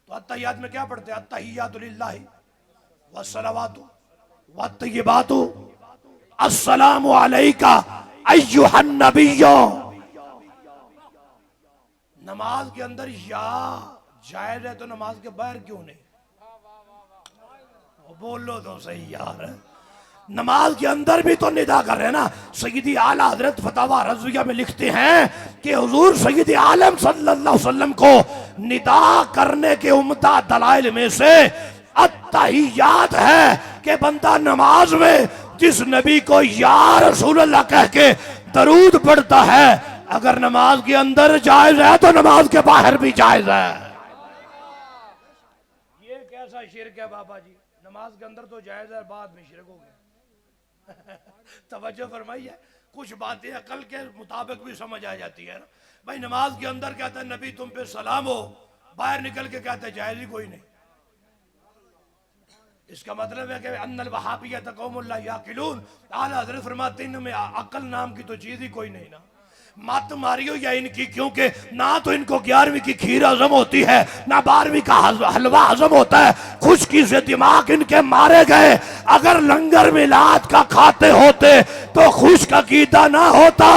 तो अत्तहियात में क्या पढ़ते हैं? अत्तहियातु लिल्लाहि वस्सलावातु वत्तय्यिबातु अस्सलामु अलैका अय्युहन नबिय्यो। नमाज के अंदर या जायज है तो नमाज के बाहर क्यों नहीं? बोलो तो सही यार, नमाज के अंदर भी तो निदा कर रहे हैं ना। सय्यदी आला हजरत फतावा रज़विया में लिखते हैं कि हुजूर सय्यदी आलम सल्लल्लाहु अलैहि वसल्लम को निदा करने के उम्दा दलाइल में से अत्तहियात है कि बंदा नमाज में जिस नबी को या रसूलुल्लाह कह के दरूद पढ़ता है, अगर नमाज के अंदर जायज है तो नमाज के बाहर भी जायज है। ये कैसा शिरक है बाबा जी? नमाज के अंदर तो जायज है, बाद में शिरक हो गया। तवज्जो फरमाइए, कुछ बातें अकल के मुताबिक भी समझ आ जाती है ना भाई। नमाज के अंदर कहता है नबी तुम पे सलाम हो, बाहर निकल के कहता है जायज ही कोई नहीं। इसका मतलब है कि अन्नल वहाबिय्यत कौमुन ला याकिलून। आला हज़रत फरमाते हैं इनमें अकल नाम की तो चीज ही कोई नहीं ना। मत मारियो या इनकी, क्योंकि ना तो इनको 11वीं की खीर हजम होती है ना 12वीं का हलवा हजम होता है। खुशकी से दिमाग इनके मारे गए। अगर लंगर मिलाद का खाते होते तो खुश अकीदा ना होता,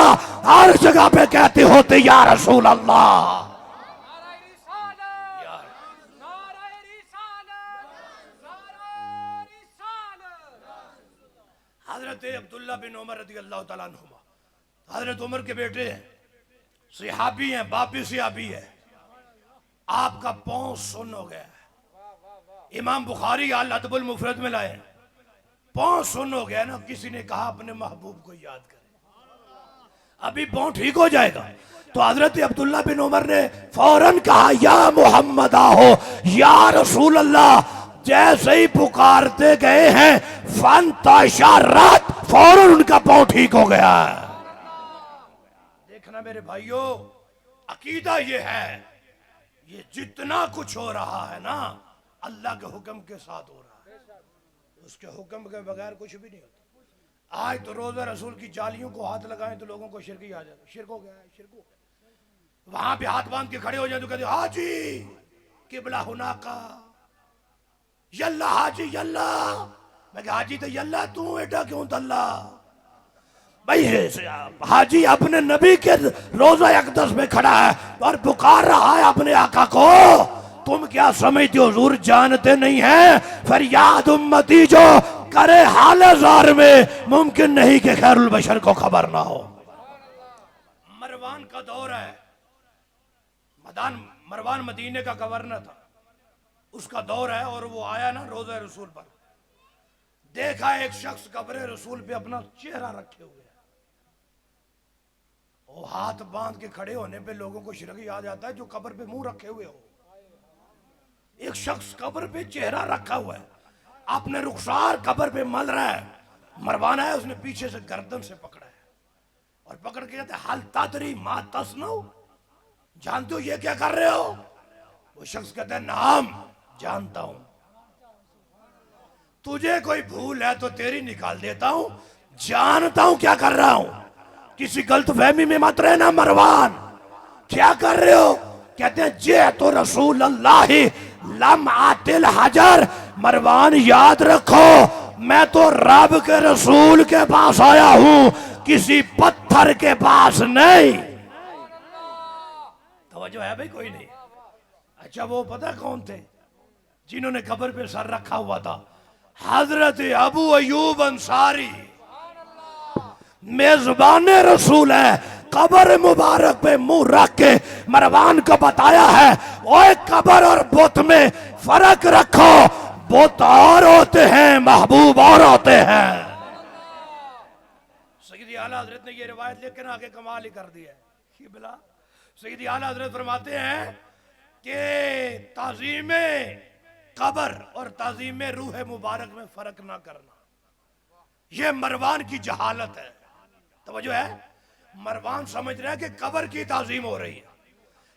हर जगह पे कहते होते या रसूल अल्लाह। हजरत अब्दुल्ला बिन उमर रज़ी अल्लाह तआला अन्हुमा हजरत उमर के बेटे हैं, सिहाबी हैं, बाप भी सिहाबी है। आपका पांव सुन्न हो गया है। इमाम बुखारी अल अदबुल मुफरद में लाए, पांव सुन्न हो गया ना। किसी ने कहा अपने महबूब को याद करें, अभी पांव ठीक हो जाएगा। तो हजरत अब्दुल्ला बिन उमर ने फौरन कहा या मोहम्मद आओ, या रसूल अल्लाह। जैसे ही पुकारते गए हैं फन ताशा रात, फौरन उनका पांव ठीक हो गया। देखना मेरे भाइयों, अकीदा ये है, ये जितना कुछ हो रहा है ना अल्लाह के हुक्म के साथ हो रहा है, उसके हुक्म के बगैर कुछ भी नहीं होता। आज तो रोजा रसूल की जालियों को हाथ लगाएं तो लोगों को शिरक ही आ जाता, शिरक हो गया है, शिरक हो गया। वहां पे हाथ बांध के खड़े हो जाए तो कहते हाजी किबला हुना का यल्ला, हाजी यल्ला। मैं कहा हाजी तो यल्ला, तू एडा क्यों तल्ला भाई? हाजी अपने नबी के रोजा अक़दस में खड़ा है और पुकार रहा है अपने आका को। तुम क्या समझते हो हुजूर जानते नहीं है? फरियाद उम्मती जो करे हाल ज़ार में, मुमकिन नहीं कि खैरुल बशर को खबर ना हो। मरवान का दौर है, मरवान मदीने का गवर्नर था, उसका दौर है। और वो आया ना रोज़ा रसूल पर, देखा एक शख्स कब्र रसूल पे अपना चेहरा रखे हुए है। वो हाथ बांध के खड़े होने पे लोगों को शिरक याद आता है जो कब्र पे मुंह रखे हुए हो। एक शख्स कब्र पे चेहरा रखा हुआ है, अपने रुखसार कब्र पे मल रहा है। मरवाना है, उसने पीछे से गर्दन से पकड़ा है और पकड़ के कहते हल तादरी मा तस्नो, जानते हो ये क्या कर रहे हो? वो शख्स कहता है नाम जानता हूं, तुझे कोई भूल है तो तेरी निकाल देता हूं, जानता हूं क्या कर रहा हूं। किसी गलतफहमी में मत रहना मरवान, क्या कर रहे हो? कहते हैं जे तो रसूल अल्लाह लम आतिल हजर। मरवान याद रखो, मैं तो रब के रसूल के पास आया हूं, किसी पत्थर के पास नहीं। तवज्जो है भाई? कोई नहीं। अच्छा वो पता कौन थे जिन्होंने कब्र पे सर रखा हुआ था? हजरत अबू अयूब अंसारी, मेजबान रसूल है। कब्र मुबारक पे मुंह रख के मरवान को बताया है, ओए कब्र और बुत में फर्क रखो, बुत और होते हैं, महबूब और होते हैं। सैयदी आला हजरत ने ये रिवायत लेकर आगे कमाल ही कर दिया है। सैयदी आला हजरत फरमाते हैं कि ताज़ीमे कब्र और ताज़ीमे रूह मुबारक में फर्क ना करना, यह मरवान की जहालत है। तवज्जो है? मरवान समझ रहा है कि कब्र की ताज़ीम हो रही है,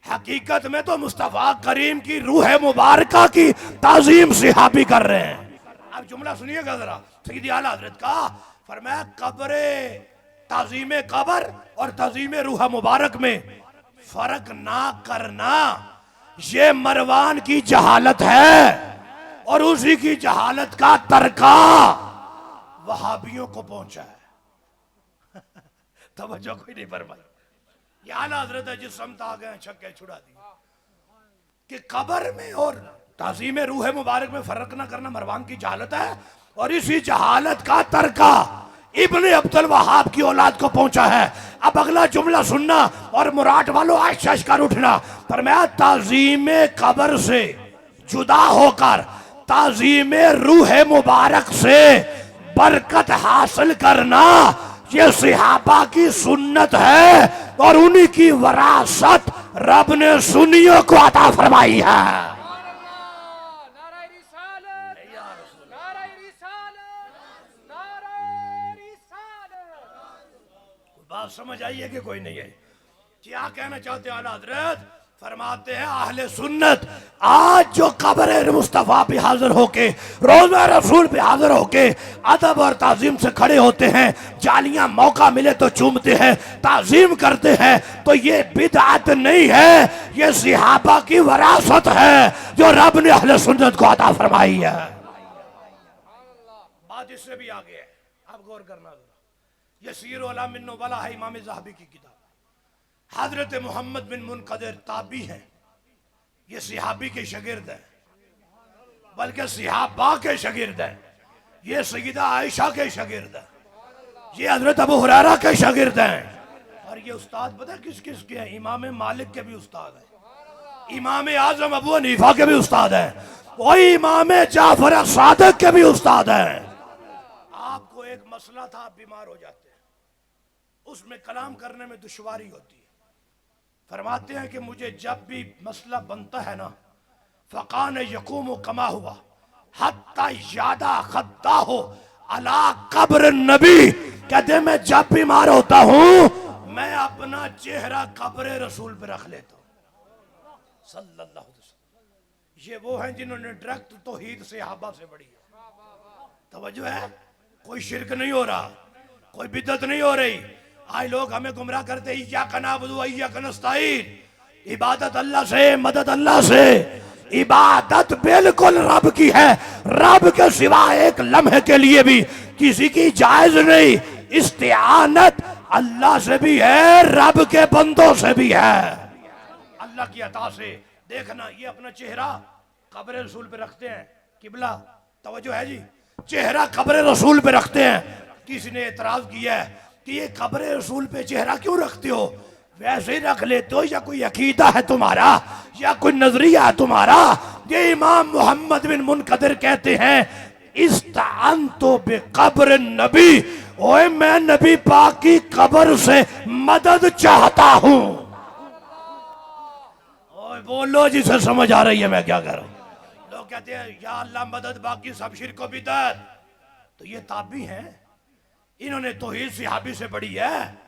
हकीकत में तो मुस्तफा करीम की रूह मुबारका की ताज़ीम सिहाबी कर रहे हैं। अब जुमला सुनिएगा जरा सैयदी आला हजरत का। फरमाया कब्र ताज़ीम कब्र और ताज़ीम रूह मुबारक में फर्क ना करना, ये मरवान की जहालत है और उसी की जहालत का तरका वहाबियों को पहुंचा है। तवज्जो कोई नहीं फरमाई। ये आला हजरत है जिस समत आ गए छक्के छुड़ा दिए कि कब्र में और ताज़ीम रूह मुबारक में फर्क ना करना मरवान की जहालत है और इसी जहालत का तरका इब्ने अब्दुल वहाब की औलाद को पहुंचा है। अब अगला जुमला सुनना और मुराद वालों आश्चर्य कर उठना। फरमाया ताज़ीम कब्र से जुदा होकर ताज़ीम रूह मुबारक से बरकत हासिल करना, ये सहाबा की सुन्नत है और उन्हीं की वरासत रब ने सुन्नियों को अता फरमाई है। बात समझ आई है कि कोई नहीं है? क्या कहना चाहते हैं आला हजरत? फरमाते हैं अहले सुन्नत आज जो कब्र मुस्तफ़ा पे हाजिर होके रोज़ा रसूल पे हाजिर होके अदब और ताजीम से खड़े होते हैं, जालियां मौका मिले तो चूमते हैं, ताजीम करते हैं, तो ये बिदअत नहीं है, ये सहाबा की वरासत है जो रब ने अहले सुन्नत को अता फरमाई है। बात इससे भी आगे है, आप गौर करना जरा। ये सीर उलमाए नुबला है, इमाम ज़हबी की किताब। हजरत मोहम्मद बिन मुनकदिर ताबी हैं, ये सहाबी के शागिर्द हैं, बल्कि सहाबा के शागिर्द हैं। ये सैयदा आयशा के शागिर्द हैं, ये हजरत अबू हुरैरा के शागिर्द हैं। और ये उस्ताद पता किस किस के हैं? इमाम मालिक के भी उस्ताद हैं, इमाम आजम अबू हनीफा के भी उस्ताद हैं, वही इमाम जाफर सादिक के भी उस्ताद हैं। आपको एक मसला था, आप बीमार हो जाते हैं, उसमें कलाम करने में दुश्वारी होती है। फरमाते हैं कि मुझे जब भी मसला बनता है ना, फ़कान यकूम कमा हुआ हत्ता यादा खद्दा हो अला कब्र नबी। कहते मैं जब बीमार होता हूं मैं अपना चेहरा कब्र रसूल पे रख लेता हूं सल्लल्लाहु अलैहि वसल्लम। ये वो हैं जिन्होंने डायरेक्ट तौहीद सहाबा से बड़ी है। तवज्जो है, कोई शिरक नहीं हो रहा, कोई बिदअत नहीं हो रही। आज लोग हमें गुमराह करते, इय्याका नअबुदु व इय्याका नस्तईन, इबादत अल्लाह से, मदद अल्लाह से। इबादत बिल्कुल रब की है, रब के सिवा एक लम्हे के लिए भी किसी की जायज नहीं। इस्तिआनत अल्लाह से भी है, रब के बंदों से भी है, अल्लाह की अता से। देखना, ये अपना चेहरा कब्र रसूल पे रखते हैं, किबला तवज्जो है जी, चेहरा कब्र रसूल पे रखते हैं। किसी ने एतराज किया है कि ये कब्र रसूल पे चेहरा क्यों रखते हो? वैसे ही रख लेते हो या कोई अकीदा है तुम्हारा या कोई नजरिया है तुम्हारा? ये इमाम मोहम्मद बिन मुनकदिर कहते हैं इस्तअनतु बिक़ब्र नबी, ओए मैं नबी पाक की कब्र से मदद चाहता हूं। ओए बोलो जिसे समझ आ रही है मैं क्या कर रहा हूं। लोग कहते हैं या अल्लाह मदद, बाकी सब शिरक व बिदअत। तो ये ताबी हैं, इन्होंने तौहीद सहाबी से बड़ी है।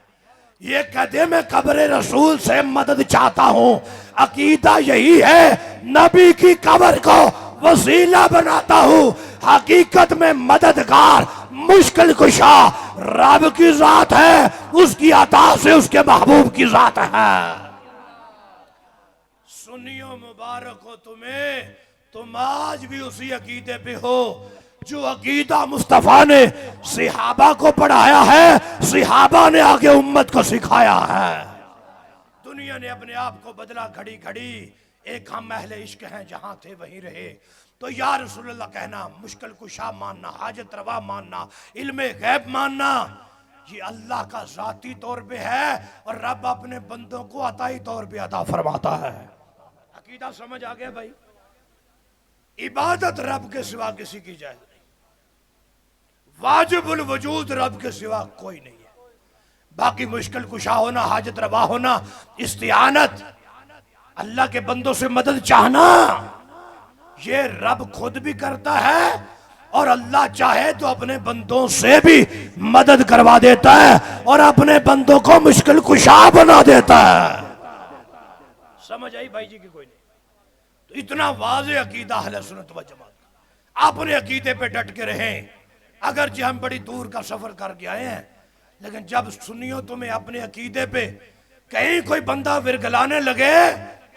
ये कहते हैं मैं कब्र रसूल से मदद चाहता हूं, अकीदा यही है, नबी की कब्र को वसीला बनाता हूं। हकीकत में मददगार मुश्किल कुशा रब की जात है, उसकी अता से उसके महबूब की जात है। सुनियो मुबारक हो तुम्हें, तुम आज भी उसी अकीदे पे हो जो अकीदा मुस्तफा ने सहाबा को पढ़ाया है, सहाबा ने आगे उम्मत को सिखाया है। दुनिया ने अपने आप को बदला घड़ी घड़ी, एक हम अहले इश्क हैं जहां थे वहीं रहे। तो या रसूलुल्लाह कहना, मुश्किल कुशा मानना, हाजत रवा मानना, इल्मे गैब मानना, ये अल्लाह का जाती तौर पे है और रब अपने बंदों को अताई तौर पे अता फरमाता है। अकीदा समझ आ गया भाई? इबादत रब के सिवा किसी की जायज नहीं, वाजिबुल वजूद रब के सिवा कोई नहीं है। बाकी मुश्किल कुशा होना, हाजत रवा होना, इस्तिआनत, अल्लाह के बंदों से मदद चाहना, ये रब खुद भी करता है और अल्लाह चाहे तो अपने बंदों से भी मदद करवा देता है और अपने बंदों को मुश्किल कुशा बना देता है। समझ आई भाई जी की कोई नहीं? तो इतना वाज़ेह अकीदा अहले सुन्नत व जमात, अपने अकीदे पे डट के रहें। अगर जी हम बड़ी दूर का सफर करके आए हैं, लेकिन जब सुनियो तुम्हें अपने अकीदे पे कहीं कोई बंदा विरगलाने लगे,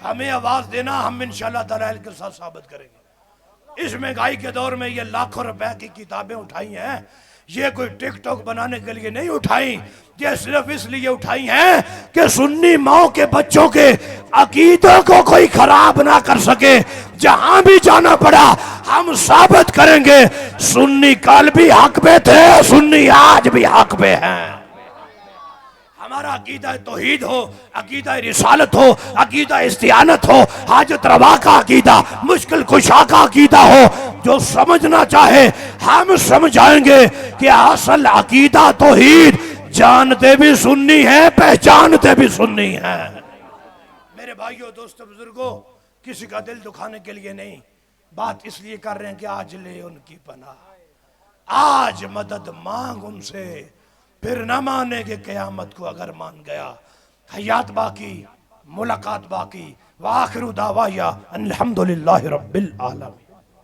हमें आवाज देना, हम इंशाल्लाह दलाइल के साथ साबित करेंगे। इस महंगाई के दौर में ये लाखों रुपए की किताबें उठाई हैं, ये कोई टिकटॉक बनाने के लिए नहीं उठाई, ये सिर्फ इसलिए उठाई हैं कि सुन्नी माओ के बच्चों के अकीदों को कोई खराब ना कर सके। जहां भी जाना पड़ा हम साबित करेंगे, सुन्नी कल भी हक पे थे, सुन्नी आज भी हक पे हैं। हमारा अकीदा तौहीद हो, अकीदा रिसालत हो, अकीदा इस्तिआनत हो, हाजत रवा का अकीदा, मुश्किल कुशा का अकीदा हो। जो समझना चाहे हम समझाएंगे कि असल अकीदा तौहीद, जानते भी सुन्नी है, पहचानते भी सुन्नी है। मेरे भाइयों, दोस्तों, बुजुर्गों, किसी का दिल दुखाने के लिए नहीं, बात इसलिए कर रहे हैं कि आज ले उनकी पनाह, आज मदद मांग उनसे, फिर न मानेंगे क़यामत को अगर मान गया। हयात बाकी, मुलाकात बाकी। वाखिरु दावाया अल्हम्दुलिल्लाहि रब्बिल आलमीन।